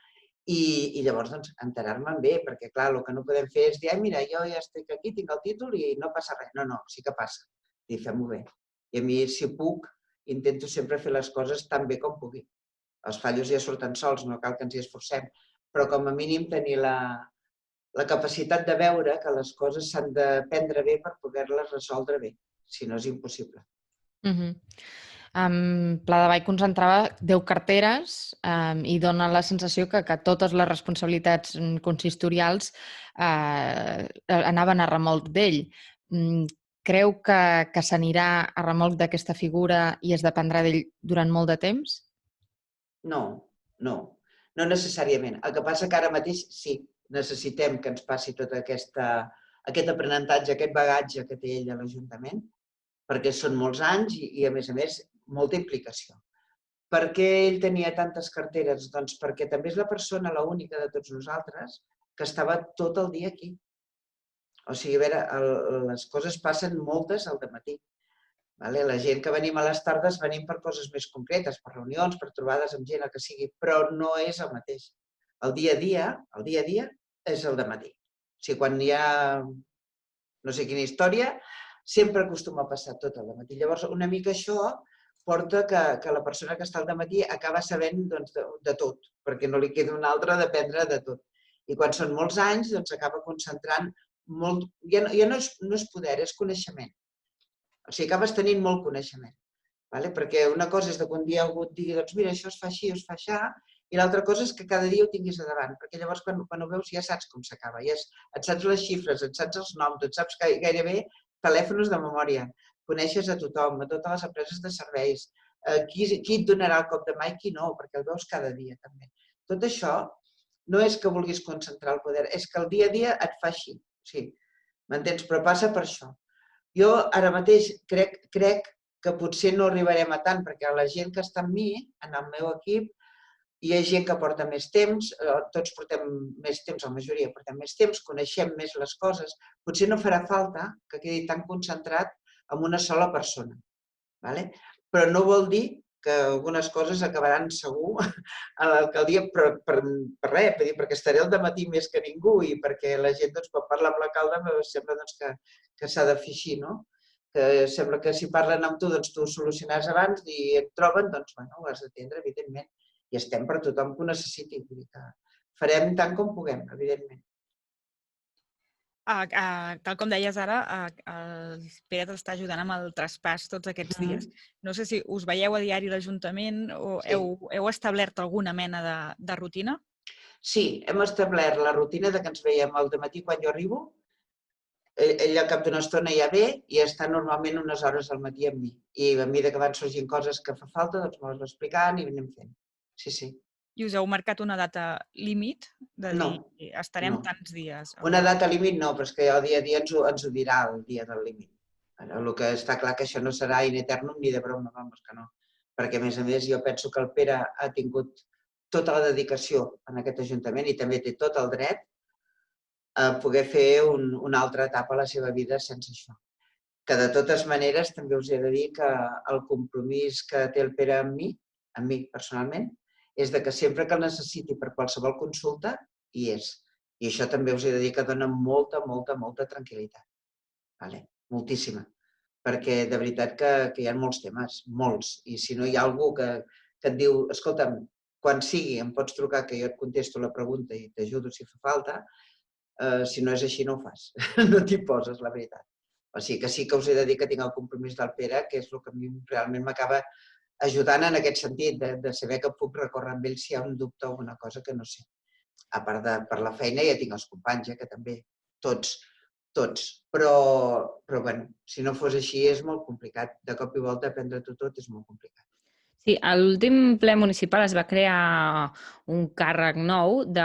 i llavors enterar-me'n bé, perquè clar, el que no podem fer és dir, mira, jo ja estic aquí, tinc el títol i no passa res. No, sí que passa. I fem-ho bé. I a mi, si puc, intento sempre fer les coses tan bé com pugui. Els fallos ja surten sols, no cal que ens hi esforcem, però com a mínim tenir la capacitat de veure que les coses s'han de prendre bé per poder-les resoldre bé, si no és impossible. Pla de Vall concentrava 10 carteres i dona la sensació que totes les responsabilitats consistorials anaven a remolc d'ell. Creu que s'anirà a remolc d'aquesta figura i es dependrà d'ell durant molt de temps? No necessàriament. El que passa que ara mateix sí, necessitem que ens passi tot aquest aprenentatge, aquest bagatge que té ell a l'Ajuntament, perquè són molts anys i, a més, molta implicació. Per què ell tenia tantes carteres? Doncs perquè també és la persona, l'única de tots nosaltres, que estava tot el dia aquí. O sigui, a veure, les coses passen moltes al dematí. La gent que venim a les tardes venim per coses més concretes, per reunions, per trobades amb gent, el que sigui, però no és el mateix. El dia a dia és el dematí. O sigui, quan hi ha no sé quina història, sempre acostuma a passar tot al dematí. Llavors, una mica això porta que la persona que està al dematí acaba sabent de tot, perquè no li queda una altra d'aprendre de tot. I quan són molts anys, acaba concentrant molt... Ja no és poder, és coneixement. O sigui, acabes tenint molt coneixement. Perquè una cosa és que un dia algú et digui mira, això es fa així, es fa aixà, i l'altra cosa és que cada dia ho tinguis a davant, perquè llavors quan ho veus ja saps com s'acaba, et saps les xifres, et saps els noms, et saps gairebé telèfons de memòria, coneixes a tothom, a totes les empreses de serveis, qui et donarà el cop de mà i qui no, perquè el veus cada dia també. Tot això no és que vulguis concentrar el poder, és que el dia a dia et fa així, sí, m'entens? Però passa per això. Jo ara mateix crec que potser no arribarem a tant, perquè la gent que està amb mi, en el meu equip, hi ha gent que porta més temps, tots portem més temps, la majoria portem més temps, coneixem més les coses. Potser no farà falta que quedi tan concentrat en una sola persona. Però no vol dir que algunes coses acabaran segur a l'alcaldia per res, perquè estaré al dematí més que ningú i perquè la gent, quan parla amb l'alcalde, sembla que s'ha de fer així, no? Que sembla que si parlen amb tu, doncs tu ho solucionaràs abans i et troben, doncs ho has d'atendre, evidentment. I estem per tothom que ho necessiti. Farem tant com puguem, evidentment. Tal com deies ara, el Pere t'està ajudant amb el traspàs tots aquests dies. No sé si us veieu a diari a l'Ajuntament o heu establert alguna mena de rutina? Sí, hem establert la rutina que ens veiem al dematí quan jo arribo. Ell al cap d'una estona ja ve i està normalment unes hores al matí amb mi. I a mesura que van sorgint coses que fa falta, doncs me les va explicant i anem fent. Sí. I us heu marcat una data límit? De dir, estarem tants dies? Una data límit no, però és que el dia a dia ens ho dirà el dia del límit. El que està clar que això no serà in eternum ni de broma, vamos que no. Perquè, a més, jo penso que el Pere ha tingut tota la dedicació en aquest Ajuntament i també té tot el dret a poder fer una altra etapa a la seva vida sense això. Que de totes maneres també us he de dir que el compromís que té el Pere amb mi personalment, és que sempre que el necessiti per qualsevol consulta, hi és. I això també us he de dir que dona molta tranquil·litat. Moltíssima. Perquè de veritat que hi ha molts temes, molts. I si no hi ha algú que et diu, escolta'm, quan sigui em pots trucar que jo et contesto la pregunta i t'ajudo si fa falta, si no és així no ho fas. No t'hi poses, la veritat. O sigui que sí que us he de dir que tinc el compromís del Pere, que és el que a mi realment m'acaba ajudant en aquest sentit, de saber que puc recórrer amb ell si hi ha un dubte o alguna cosa que no sé. A part de per la feina ja tinc els companys, que també, tots. Però, bueno, si no fos així és molt complicat. De cop i volta aprendre-t'ho tot és molt complicat. Sí, a l'últim ple municipal es va crear un càrrec nou de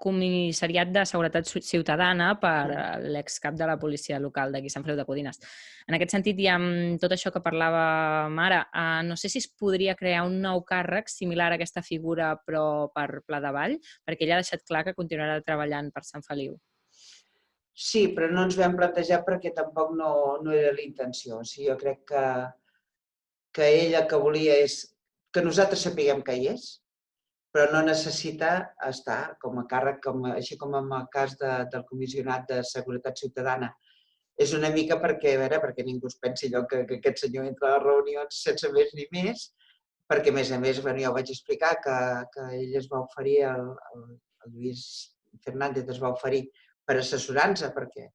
Comissariat de Seguretat Ciutadana per l'excap de la policia local d'aquí Sant Feliu de Codines. En aquest sentit, i amb tot això que parlàvem ara, no sé si es podria crear un nou càrrec similar a aquesta figura però per Pla de Vall, perquè ella ha deixat clar que continuarà treballant per Sant Feliu. Sí, però no ens ho hem plantejat perquè tampoc no era la intenció. Jo crec que ella el que volia és que nosaltres sapiguem que hi és, però no necessita estar com a càrrec, així com en el cas del Comissionat de Seguretat Ciutadana. És una mica perquè ningú es pensi allò que aquest senyor entra a les reunions sense més ni més, perquè, a més, jo vaig explicar que ell es va oferir, el Lluís Fernández es va oferir per assessorar-nos, perquè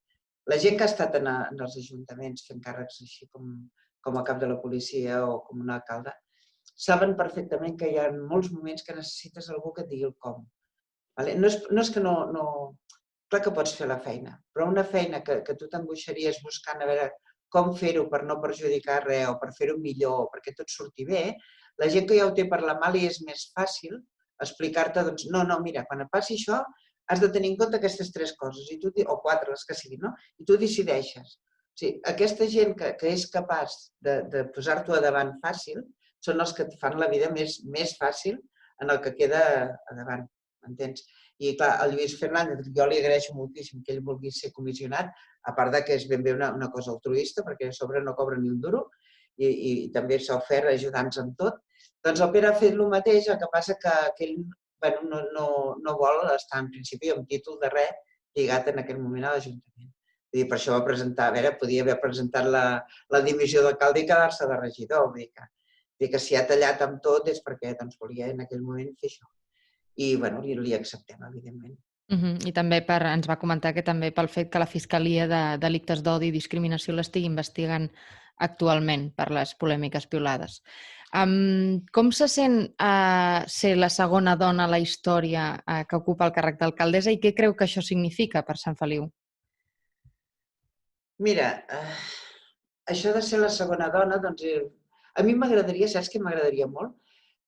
la gent que ha estat en els ajuntaments fent càrrecs així com a cap de la policia o com un alcalde, saben perfectament que hi ha molts moments que necessites algú que et digui el com. No és que no... Clar que pots fer la feina, però una feina que tu t'angoixaries buscant a veure com fer-ho per no perjudicar res o per fer-ho millor o perquè tot surti bé, la gent que ja ho té per la mà li és més fàcil explicar-te, doncs, no, mira, quan et passi això has de tenir en compte aquestes 3 coses, o 4, les que siguin, no? I tu decideixes. O sigui, aquesta gent que és capaç de posar-t'ho a davant fàcil són els que et fan la vida més fàcil en el que queda a davant, m'entens? I clar, el Lluís Fernández, jo li agraeixo moltíssim que ell vulgui ser comissionat, a part que és ben bé una cosa altruista, perquè a sobre no cobra ni un duro, i també s'ha ofert a ajudar-nos amb tot. Doncs el Pere ha fet el mateix, el que passa que ell no vol estar en principi amb títol de res lligat en aquell moment a l'Ajuntament. Per això va presentar, podia haver presentat la dimissió d'alcalde i quedar-se de regidor. Vull dir que si ha tallat amb tot és perquè volia en aquell moment fer això. I li acceptem, evidentment. I també ens va comentar que també pel fet que la Fiscalia de Delictes d'Odi i Discriminació l'estigui investigant actualment per les polèmiques piulades. Com se sent ser la segona dona a la història que ocupa el càrrec d'alcaldessa i què creu que això significa per Sant Feliu? Mira, això de ser la segona dona, doncs, a mi m'agradaria, saps què m'agradaria molt?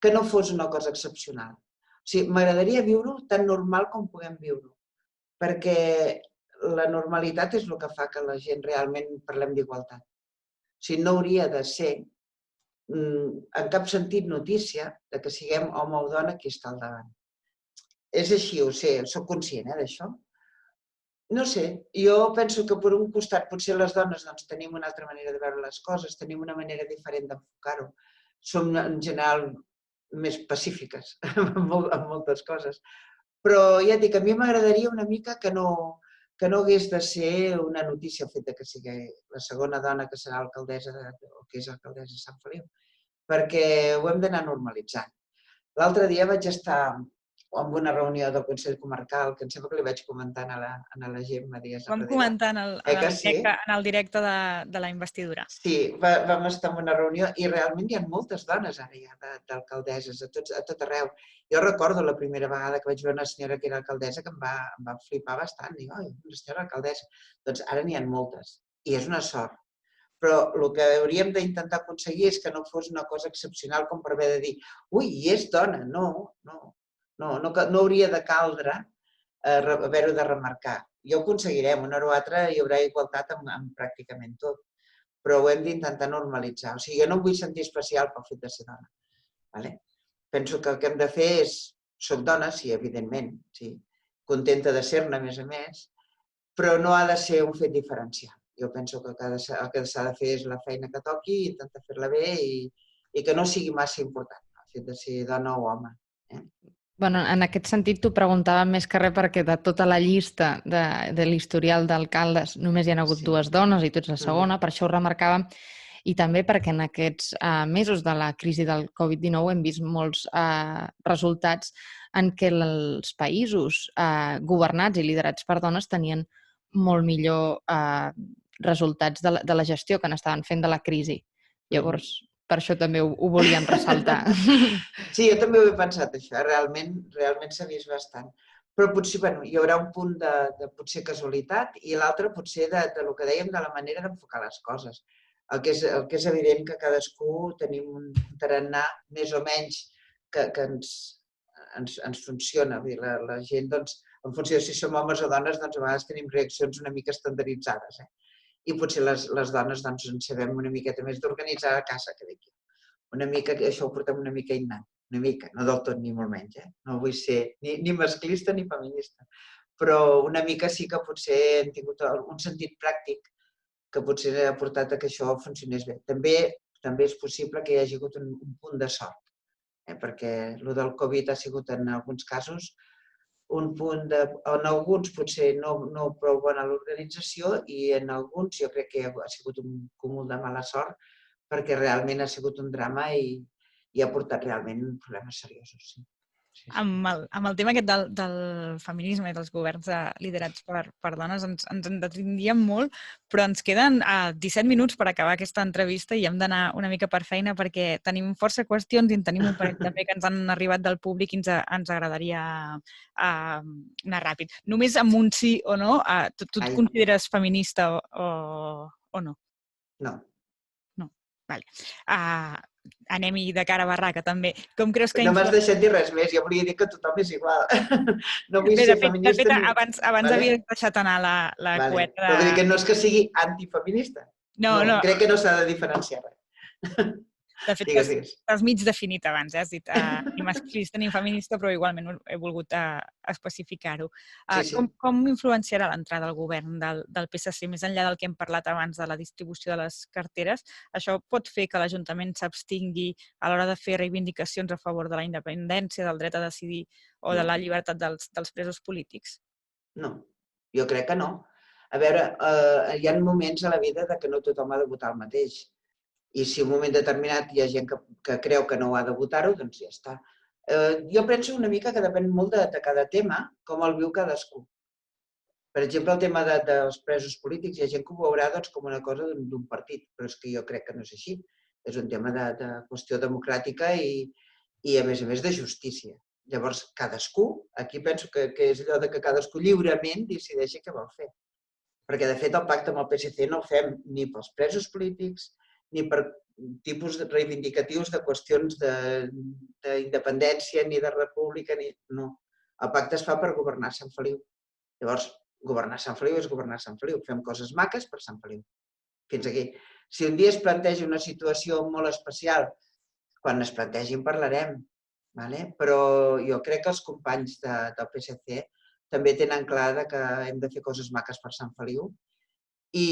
Que no fos una cosa excepcional. O sigui, m'agradaria viure-ho tan normal com puguem viure-ho, perquè la normalitat és el que fa que la gent realment parlem d'igualtat. O sigui, no hauria de ser en cap sentit notícia de que siguem home o dona qui està al davant. És així, ho sé, soc conscient d'això. No sé, jo penso que per un costat potser les dones tenim una altra manera de veure les coses, tenim una manera diferent d'enfocar-ho. Som en general més pacífiques en moltes coses. Però ja et dic, a mi m'agradaria una mica que no hagués de ser una notícia el fet que sigui la segona dona que serà alcaldessa o que és alcaldessa de Sant Feliu, perquè ho hem d'anar normalitzant. L'altre dia vaig estar en una reunió del Consell Comarcal, que em sembla que li vaig comentar a la Gemma Díaz. Vam comentar en el directe de la investidura. Sí, vam estar en una reunió i realment hi ha moltes dones ara ja d'alcaldesses a tot arreu. Jo recordo la primera vegada que vaig veure una senyora que era alcaldessa que em va flipar bastant. Dic, oi, una senyora alcaldessa. Doncs ara n'hi ha moltes i és una sort. Però el que hauríem d'intentar aconseguir és que no fos una cosa excepcional com per haver de dir ui, i és dona. No hauria de caldre haver-ho de remarcar. Ja ho aconseguirem, una hora o altra hi haurà igualtat en pràcticament tot, però ho hem d'intentar normalitzar. O sigui, jo no em vull sentir especial pel fet de ser dona. Penso que el que hem de fer és, soc dona, sí, evidentment, sí, contenta de ser-ne, a més, però no ha de ser un fet diferencial. Jo penso que el que s'ha de fer és la feina que toqui, intentar fer-la bé i que no sigui massa important el fet de ser dona o home. Bueno, en aquest sentit t'ho preguntava més que res perquè de tota la llista de l'historial d'alcaldes només hi ha hagut dues dones i tu ets la segona, per això ho remarcàvem, i també perquè en aquests mesos de la crisi del Covid-19 hem vist molts resultats en què els països governats i liderats per dones tenien molt millor resultats de la gestió que n'estaven fent de la crisi. Llavors, per això també ho volíem ressaltar. Sí, jo també ho he pensat, això. Realment s'ha vist bastant. Però potser hi haurà un punt de potser casualitat i l'altre potser del que dèiem de la manera d'enfocar les coses. El que és evident que cadascú tenim un tarannà més o menys que ens funciona. La gent, en funció de si som homes o dones, a vegades tenim reaccions una mica estandarditzades. I potser les dones ens sabem una miqueta més d'organitzar a casa que d'aquí. Una mica, això ho portem una mica innat, una mica, no del tot ni molt menys. No vull ser ni masclista ni feminista, però una mica sí que potser hem tingut un sentit pràctic que potser ha portat a que això funcionés bé. També és possible que hi hagi hagut un punt de sort, perquè el del Covid ha sigut en alguns casos un punt en alguns potser no prou bona l'organització i en alguns jo crec que ha sigut un cúmul de mala sort perquè realment ha sigut un drama i ha portat realment problemes seriosos. Amb el tema aquest del feminisme i dels governs liderats per dones ens entretindríem molt, però ens queden 17 minuts per acabar aquesta entrevista i hem d'anar una mica per feina perquè tenim força qüestions i en tenim un parell també que ens han arribat del públic i ens agradaria anar ràpid. Només amb un sí o no, tu et consideres feminista o no? No. No, vale. Anem-hi de cara a barraca, també. Com creus que... No m'has deixat dir res més, jo volia dir que tothom és igual. No vull ser feminista. De fet, abans havies deixat anar la cueta. Però vull dir que no és que sigui antifeminista. No. Crec que no s'ha de diferenciar res. De fet, t'has mig definit abans, has dit ni masclista ni feminista, però igualment he volgut especificar-ho. Com influenciarà l'entrada al govern del PSC, més enllà del que hem parlat abans de la distribució de les carteres? Això pot fer que l'Ajuntament s'abstingui a l'hora de fer reivindicacions a favor de la independència, del dret a decidir o de la llibertat dels presos polítics? No, jo crec que no. A veure, hi ha moments a la vida que no tothom ha de votar el mateix. I si en un moment determinat hi ha gent que creu que no ha de votar-ho, doncs ja està. Jo penso una mica que depèn molt de cada tema, com el viu cadascú. Per exemple, el tema dels presos polítics, hi ha gent que ho veurà com una cosa d'un partit, però és que jo crec que no és així. És un tema de qüestió democràtica i, a més, de justícia. Llavors, cadascú, aquí penso que és allò que cadascú lliurement decideixi què vol fer. Perquè, de fet, el pacte amb el PSC no el fem ni pels presos polítics ni per tipus reivindicatius de qüestions d'independència ni de república. No. El pacte es fa per governar Sant Feliu. Llavors, governar Sant Feliu és governar Sant Feliu. Fem coses maques per Sant Feliu. Fins aquí. Si un dia es planteja una situació molt especial, quan es plantegi en parlarem, però jo crec que els companys del PSC també tenen clar que hem de fer coses maques per Sant Feliu. I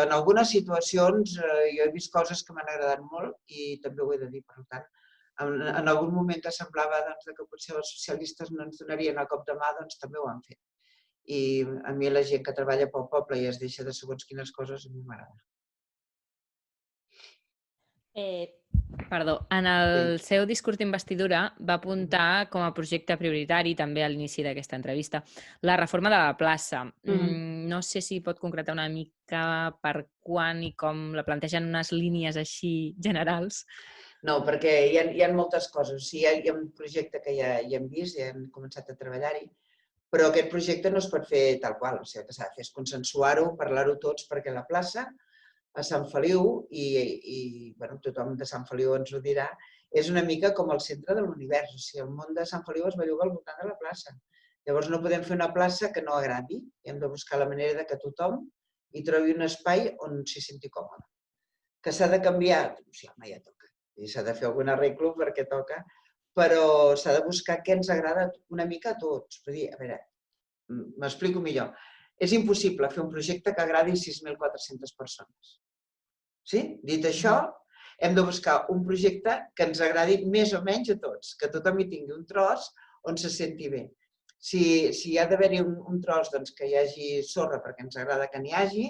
en algunes situacions jo he vist coses que m'han agradat molt i també ho he de dir, per tant, en algun moment que semblava que potser els socialistes no ens donarien el cop de mà, doncs també ho han fet. I a mi la gent que treballa pel poble i es deixa de segons quines coses, a mi m'agrada. Perdó, en el seu discurs d'investidura va apuntar com a projecte prioritari, també a l'inici d'aquesta entrevista, la reforma de la plaça. No sé si pot concretar una mica per quan i com la plantegen unes línies així generals. No, perquè hi ha moltes coses. Hi ha un projecte que ja hem vist, ja hem començat a treballar-hi, però aquest projecte no es pot fer tal qual. O sigui, el que s'ha de fer és consensuar-ho, parlar-ho tots, perquè la plaça a Sant Feliu, i tothom de Sant Feliu ens ho dirà, és una mica com el centre de l'univers. O sigui, el món de Sant Feliu es belluga al voltant de la plaça. Llavors no podem fer una plaça que no agradi. Hem de buscar la manera que tothom hi trobi un espai on s'hi senti còmode. Que s'ha de canviar? Sí, home, ja toca. S'ha de fer algun arreglo perquè toca, però s'ha de buscar què ens agrada una mica a tots. Vull dir, a veure, m'explico millor. És impossible fer un projecte que agradi 6.400 persones. Sí? Dit això, hem de buscar un projecte que ens agradi més o menys a tots, que tothom hi tingui un tros on se senti bé. Si hi ha d'haver-hi un tros que hi hagi sorra perquè ens agrada que n'hi hagi,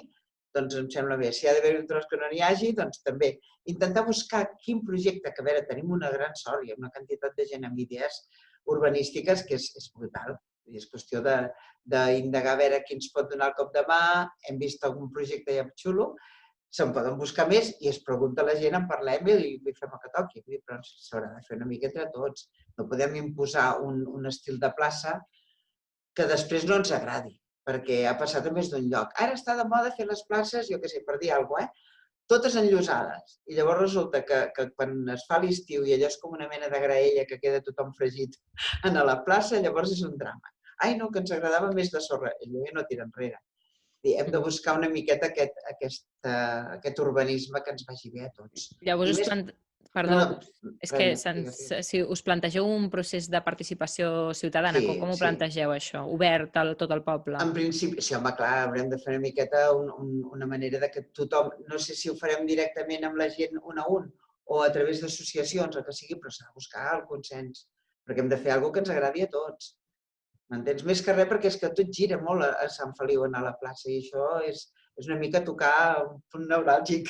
doncs em sembla bé. Si hi ha d'haver-hi un tros que no n'hi hagi, doncs també. Intentar buscar quin projecte, que a veure, tenim una gran sort, hi ha una quantitat de gent amb idees urbanístiques que és brutal. És qüestió d'indagar a veure qui ens pot donar el cop de mà, hem vist algun projecte ja xulo, se'n poden buscar més i es pregunta la gent, en parlem i fem el que toqui. Però s'haurà de fer una mica entre tots. No podem imposar un estil de plaça que després no ens agradi, perquè ha passat a més d'un lloc. Ara està de moda fer les places, jo què sé, per dir alguna cosa, totes enllosades. I llavors resulta que quan es fa l'estiu i allò és com una mena de graella que queda tothom fregit a la plaça, llavors és un drama. Ai, no, que ens agradava més de sorra. Allò ja no tira enrere. Hem de buscar una miqueta aquest urbanisme que ens vagi bé a tots. Llavors, és que si us plantegeu un procés de participació ciutadana, com ho plantegeu això? Obert a tot el poble? En principi, sí, home, clar, haurem de fer una miqueta una manera que tothom, no sé si ho farem directament amb la gent un a un o a través d'associacions, el que sigui, però s'ha de buscar el consens, perquè hem de fer alguna cosa que ens agradi a tots. M'entens? Més que res perquè és que tot gira molt a Sant Feliu, anar a la plaça, i això és una mica tocar un punt neuràlgic.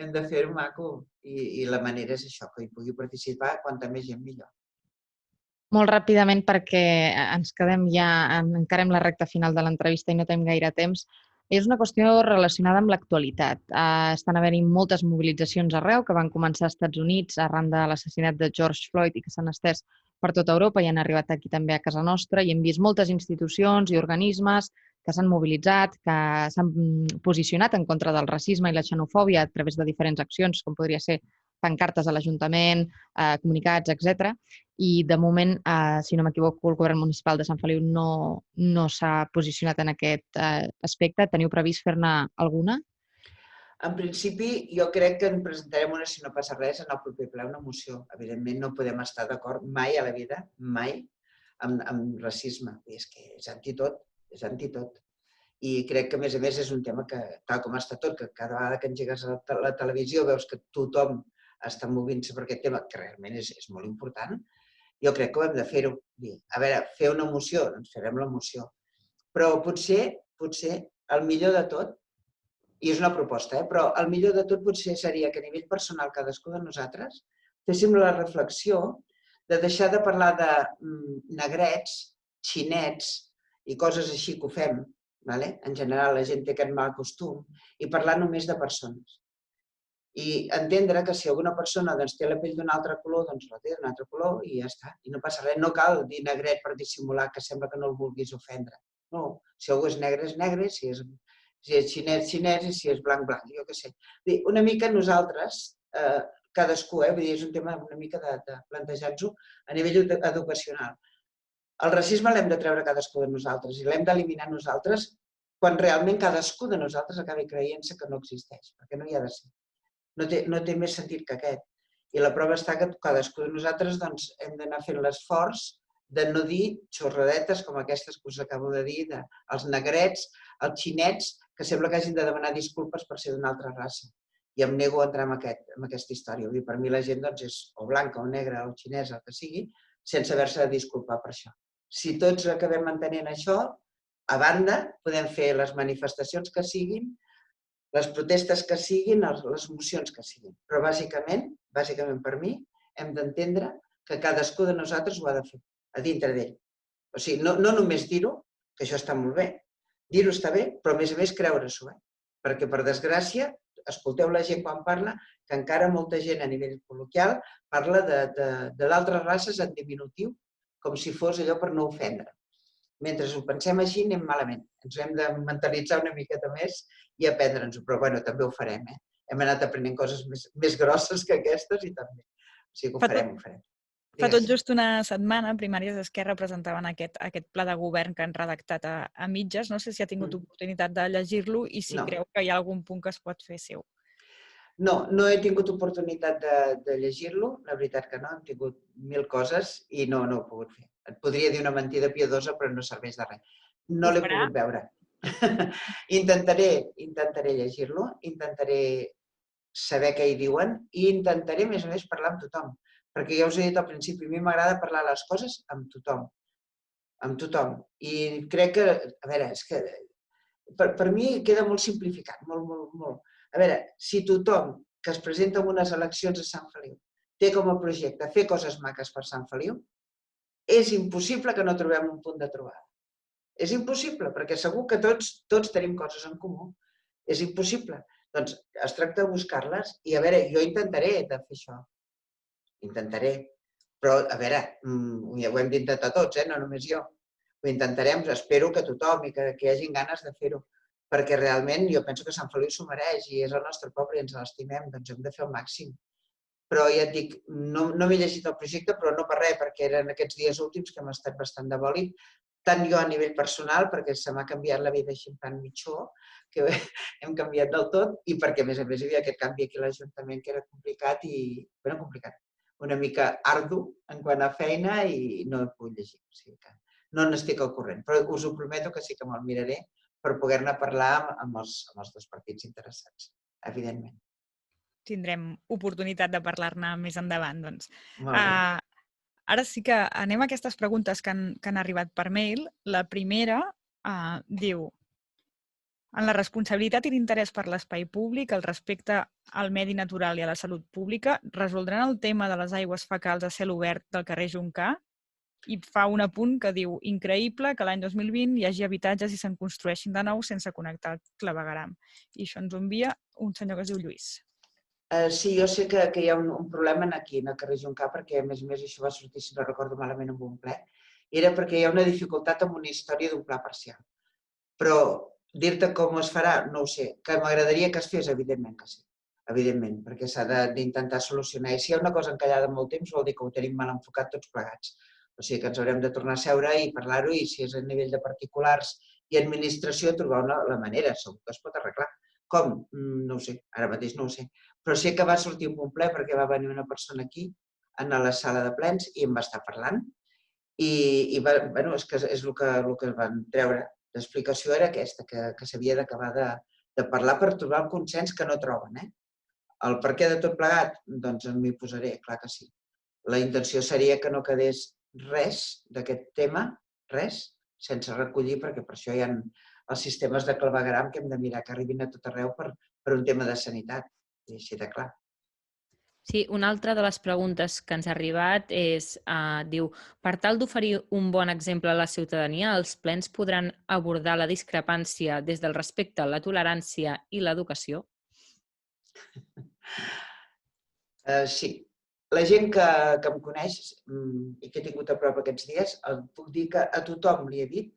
Hem de fer-ho maco i la manera és això, que hi pugui participar quanta més gent millor. Molt ràpidament, perquè ens quedem ja, encarem la recta final de l'entrevista i no tenim gaire temps, és una qüestió relacionada amb l'actualitat. Estan havent-hi moltes mobilitzacions arreu que van començar als Estats Units arran de l'assassinat de George Floyd i que s'han estès per tota Europa i han arribat aquí també a casa nostra i hem vist moltes institucions i organismes que s'han mobilitzat, que s'han posicionat en contra del racisme i la xenofòbia a través de diferents accions, com podria ser pancartes a l'Ajuntament, comunicats, etc. I de moment, si no m'equivoco, el govern municipal de Sant Feliu no s'ha posicionat en aquest aspecte. Teniu previst fer-ne alguna? En principi, jo crec que en presentarem una, si no passa res, en el proper ple una moció. Evidentment, no podem estar d'acord mai a la vida, mai, amb racisme. És que és antitot, és antitot. I crec que, a més, és un tema que, tal com està tot, que cada vegada que engegues la televisió veus que tothom està movint-se per aquest tema, que realment és molt important, jo crec que ho hem de fer-ho. A veure, fer una moció, doncs farem la moció. Però potser, el millor de tot, i és una proposta, però el millor de tot potser seria que a nivell personal cadascú de nosaltres féssim la reflexió de deixar de parlar de negrets, xinets i coses així que ho fem, en general la gent té aquest mal costum, i parlar només de persones. I entendre que si alguna persona té la pell d'un altre color, doncs la té d'un altre color i ja està. I no passa res, no cal dir negret per dissimular que sembla que no el vulguis ofendre. No, si algú és negre, si és Si és xinès, xinès, i si és blanc, blanc, jo què sé. Una mica nosaltres, cadascú, vull dir, és un tema una mica de plantejar-nos-ho a nivell educacional. El racisme l'hem de treure cadascú de nosaltres i l'hem d'eliminar nosaltres quan realment cadascú de nosaltres acabi creient-se que no existeix, perquè no hi ha de ser. No té més sentit que aquest. I la prova està que cadascú de nosaltres hem d'anar fent l'esforç de no dir xorradetes com aquestes que us acabo de dir, els negrets, els xinets, que sembla que hagin de demanar disculpes per ser d'una altra raça. I em nego a entrar en aquesta història. Per mi la gent és o blanca o negra o xinesa, el que sigui, sense haver-se de disculpar per això. Si tots acabem mantenint això, a banda, podem fer les manifestacions que siguin, les protestes que siguin, les mocions que siguin. Però bàsicament per mi, hem d'entendre que cadascú de nosaltres ho ha de fer, a dintre d'ell. O sigui, no només dir-ho, que això està molt bé, dir-ho està bé, però a més creure-s'ho, perquè per desgràcia, escolteu la gent quan parla, que encara molta gent a nivell col·loquial parla de d'altres races en diminutiu, com si fos allò per no ofendre. Mentre ho pensem així, anem malament. Ens hem de mentalitzar una miqueta més i aprendre'ns-ho, però bueno, també ho farem. Hem anat aprenent coses més grosses que aquestes i també. O sigui que ho farem. Fa tot just una setmana, Primàries d'Esquerra presentaven aquest pla de govern que han redactat a mitges. No sé si ha tingut oportunitat de llegir-lo i si creu que hi ha algun punt que es pot fer seu. No he tingut oportunitat de llegir-lo, la veritat que no, hem tingut 1000 coses i no ho he pogut fer. Et podria dir una mentida piadosa, però no serveix de res. No l'he pogut veure. Intentaré llegir-lo, intentaré saber què hi diuen i intentaré, a més, parlar amb tothom. Perquè ja us he dit al principi, a mi m'agrada parlar les coses amb tothom. Amb tothom. I crec que, a veure, és que per mi queda molt simplificat, molt. A veure, si tothom que es presenta en unes eleccions a Sant Feliu té com a projecte fer coses maques per Sant Feliu, és impossible que no trobem un punt de trobada. És impossible, perquè segur que tots tenim coses en comú. És impossible. Doncs es tracta de buscar-les i, a veure, jo intentaré de fer això. Intentaré. Però, a veure, ho hem d'intentar tots, no només jo. Ho intentarem, espero que tothom i que hi hagin ganes de fer-ho. Perquè realment jo penso que Sant Feliu s'ho mereix i és el nostre poble i ens l'estimem, doncs hem de fer el màxim. Però ja et dic, no m'he llegit el projecte, però no per res, perquè eren aquests dies últims que hem estat bastant de bòlit, tant jo a nivell personal, perquè se m'ha canviat la vida així en plan mitjó, que hem canviat del tot, i perquè, a més, hi havia aquest canvi aquí a l'Ajuntament que era complicat una mica ardu en quant a feina i no he pogut llegir. O sigui que no n'estic al corrent, però us ho prometo que sí que me'l miraré per poder-ne parlar amb els dos partits interessats, evidentment. Tindrem oportunitat de parlar-ne més endavant, doncs. Ara sí que anem a aquestes preguntes que han arribat per mail. La primera diu: en la responsabilitat i l'interès per l'espai públic, el respecte al medi natural i a la salut pública, resoldran el tema de les aigües fecals a cel obert del carrer Juncà? I fa un apunt que diu: increïble que l'any 2020 hi hagi habitatges i se'n construeixin de nou sense connectar el clavegueram. I això ens ho envia un senyor que es diu Lluís. Sí, jo sé que hi ha un problema aquí, en el carrer Juncà, perquè, a més, això va sortir, si no recordo malament, en un ple. Era perquè hi ha una dificultat amb una història d'un pla parcial. Però dir-te com es farà, no ho sé. Que m'agradaria que es fes, evidentment que sí. Evidentment, perquè s'ha d'intentar solucionar. I si hi ha una cosa encallada molt temps, vol dir que ho tenim mal enfocat tots plegats. O sigui que ens haurem de tornar a seure i parlar-ho, i si és a nivell de particulars i administració, trobar la manera. Segur que es pot arreglar. Com? No ho sé, ara mateix no ho sé. Però sé que va sortir un ple perquè va venir una persona aquí, a la sala de plens, i em va estar parlant. I és que és el que van treure. L'explicació era aquesta, que s'havia d'acabar de parlar per trobar el consens que no troben. El per què de tot plegat? Doncs m'hi posaré, clar que sí. La intenció seria que no quedés res d'aquest tema, res, sense recollir, perquè per això hi ha els sistemes de clavegueram que hem de mirar que arribin a tot arreu per un tema de sanitat, i així de clar. Sí, una altra de les preguntes que ens ha arribat diu: per tal d'oferir un bon exemple a la ciutadania, els plens podran abordar la discrepància des del respecte, la tolerància i l'educació? Sí. La gent que em coneix i que he tingut a prop aquests dies, puc dir que a tothom li he dit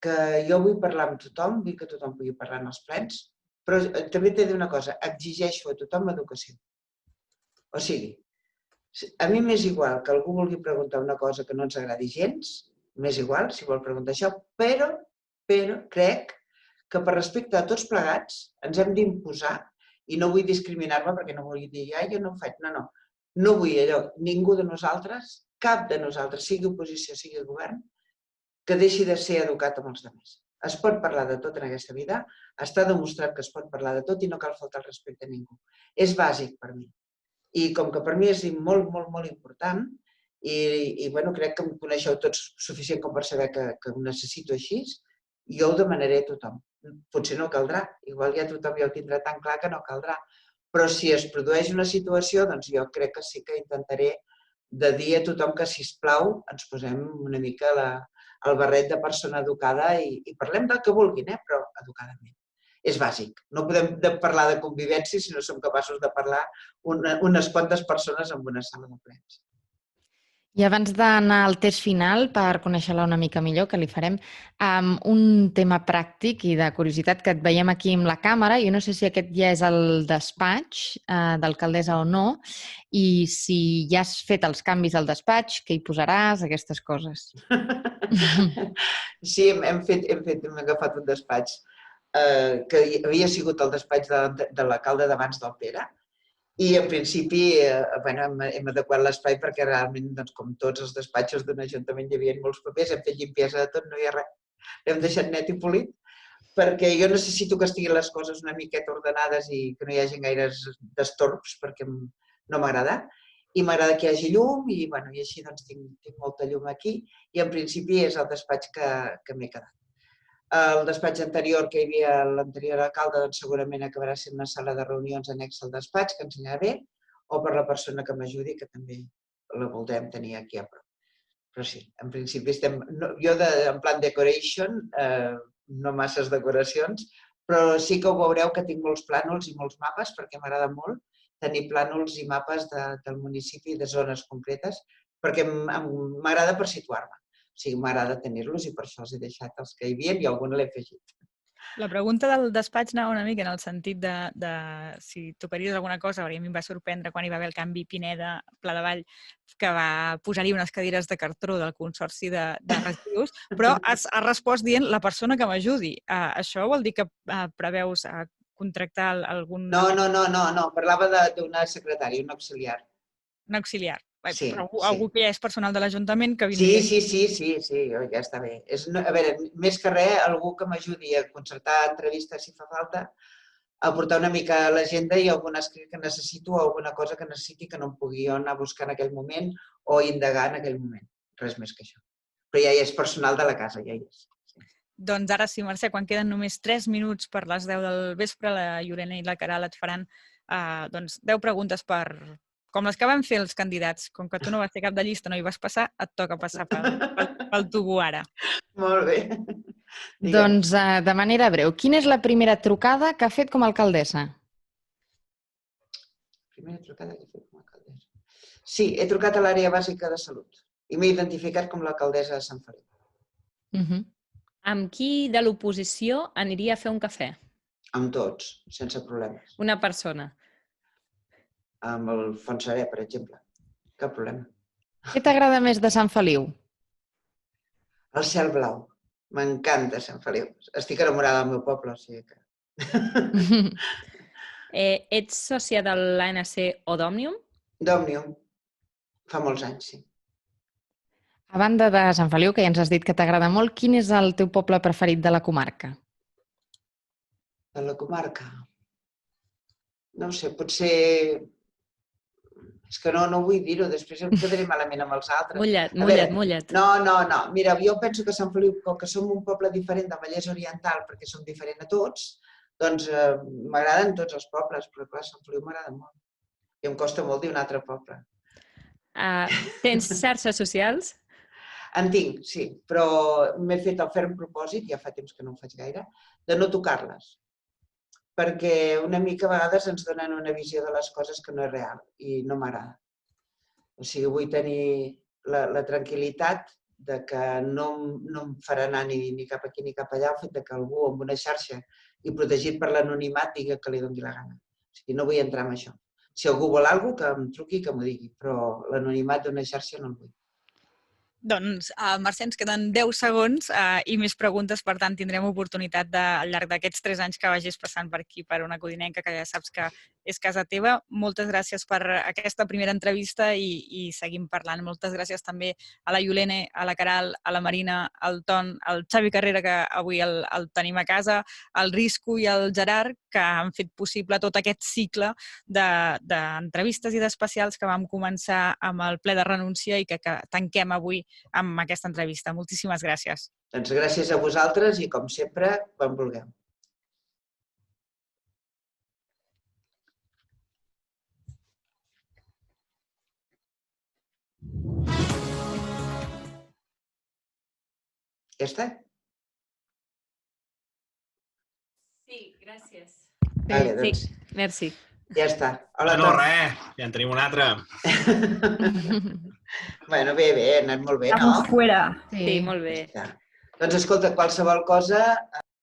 que jo vull parlar amb tothom, vull que tothom pugui parlar en els plens, però també t'he de dir una cosa, exigeixo a tothom educació. O sigui, a mi m'és igual que algú vulgui preguntar una cosa que no ens agradi gens, m'és igual si vol preguntar això, però crec que per respecte a tots plegats ens hem d'imposar, i no vull discriminar-me perquè no vull dir, jo no ho faig, no. No vull allò, ningú de nosaltres, cap de nosaltres, sigui oposició, sigui govern, que deixi de ser educat amb els altres. Es pot parlar de tot en aquesta vida, està demostrat que es pot parlar de tot i no cal faltar el respecte a ningú. És bàsic per mi. I com que per mi és molt, molt, molt important, i crec que em coneixeu tots suficient com per saber que ho necessito així, jo ho demanaré a tothom. Potser no caldrà, igual ja tothom ja ho tindrà tan clar que no caldrà. Però si es produeix una situació, doncs jo crec que sí que intentaré de dir a tothom que, sisplau, ens posem una mica el barret de persona educada i parlem del que vulguin, però educadament. És bàsic. No podem parlar de convivència si no som capaços de parlar unes quantes persones en una sala de plens. I abans d'anar al test final, per conèixer-la una mica millor, que li farem, un tema pràctic i de curiositat que et veiem aquí amb la càmera, jo no sé si aquest ja és el despatx d'alcaldessa o no, i si ja has fet els canvis al despatx, què hi posaràs, aquestes coses. Sí, hem agafat un despatx que havia sigut el despatx de l'alcalde d'abans del Pere, i en principi hem adequat l'espai perquè realment, com tots els despatxos d'un ajuntament, hi havia molts papers, hem fet limpiesa de tot, no hi ha res. L'hem deixat net i polit, perquè jo necessito que estiguin les coses una miqueta ordenades i que no hi hagi gaires destorbs, perquè no m'agrada. I m'agrada que hi hagi llum i així tinc molta llum aquí i en principi és el despatx que m'he quedat. El despatx anterior que hi havia l'anterior alcalde segurament acabarà sent una sala de reunions anexa al despatx, que ens anirà bé, o per la persona que m'ajudi, que també la voldrem tenir aquí a prop. Però sí, en principi estem... Jo en plan decoration, no masses decoracions, però sí que ho veureu que tinc molts plànols i molts mapes perquè m'agrada molt tenir plànols i mapes del municipi de zones concretes perquè m'agrada per situar-me. O sigui, m'agrada tenir-los i per això els he deixat els que hi havia i alguna l'he afegit. La pregunta del despatx anava una mica en el sentit de si tocaries alguna cosa, perquè a mi em va sorprendre quan hi va haver el canvi Pineda-Pla de Vall, que va posar-hi unes cadires de cartró del Consorci de Residus, però has respost dient la persona que m'ajudi. Això vol dir que preveus contractar algun... No, parlava d'una secretària, un auxiliar. Un auxiliar. Sí, algú que ja és personal de l'Ajuntament que vindria... Sí, ja està bé. A veure, més que res, algú que m'ajudi a concertar entrevistes si fa falta, a portar una mica a l'agenda i algun escrit que necessito o alguna cosa que necessiti que no em pugui anar a buscar en aquell moment o indagar en aquell moment. Res més que això. Però ja és personal de la casa, ja hi és. Doncs ara sí, Mercè, quan queden només 3 minuts per les 10 del vespre, la Lorena i la Caral et faran 10 preguntes com les que van fer els candidats. Com que tu no vas ser cap de llista, no hi vas passar, et toca passar pel tubo ara. Molt bé. Doncs, de manera breu, quina és la primera trucada que ha fet com a alcaldessa? Primera trucada que he fet com a alcaldessa. Sí, he trucat a l'àrea bàsica de salut i m'he identificat com l'alcaldessa de Sant Feliu. Amb qui de l'oposició aniria a fer un cafè? Amb tots, sense problemes. Una persona. Amb el Fonsaré, per exemple. Cap problema. Què t'agrada més de Sant Feliu? El cel blau. M'encanta Sant Feliu. Estic enamorada del meu poble, o sigui que... Ets sòcia de l'ANC o d'Òmnium? D'Òmnium. Fa molts anys, sí. A banda de Sant Feliu, que ja ens has dit que t'agrada molt, quin és el teu poble preferit de la comarca? De la comarca? No ho sé, potser... És que no vull dir-ho, després em quedaré malament amb els altres. Mulla't. No. Mira, jo penso que Sant Feliu, com que som un poble diferent del Vallès Oriental, perquè som diferent a tots, doncs m'agraden tots els pobles, però clar, Sant Feliu m'agrada molt. I em costa molt dir un altre poble. Tens xarxes socials? En tinc, sí, però m'he fet el ferm propòsit, ja fa temps que no ho faig gaire, de no tocar-les. Perquè una mica a vegades ens donen una visió de les coses que no és real i no m'agrada. O sigui, vull tenir la tranquil·litat que no em farà anar ni cap aquí ni cap allà el fet de que algú amb una xarxa i protegit per l'anonimat digui que li doni la gana. O sigui, no vull entrar en això. Si algú vol alguna cosa, que em truqui i que m'ho digui, però l'anonimat d'una xarxa no el vull. Doncs, Mercè, ens queden 10 segons i més preguntes, per tant, tindrem oportunitat al llarg d'aquests 3 anys que vagis passant per aquí, per Ona Codinenca, que ja saps que és casa teva. Moltes gràcies per aquesta primera entrevista i seguim parlant. Moltes gràcies també a la Iolene, a la Caral, a la Marina, al Ton, al Xavi Carrera, que avui el tenim a casa, al Risco i al Gerard, que han fet possible tot aquest cicle d'entrevistes i d'especials que vam començar amb el ple de renúncia i que tanquem avui amb aquesta entrevista. Moltíssimes gràcies. Doncs gràcies a vosaltres i, com sempre, quan vulgueu. Ja està? Sí, gràcies. Vale, doncs, Merci. ja està. Hola, No, Tom. res, ja en tenim un altre. Bueno, bé, ha anat molt bé, no? Estamos fuera. Sí, molt bé. Ja. Doncs escolta, qualsevol cosa,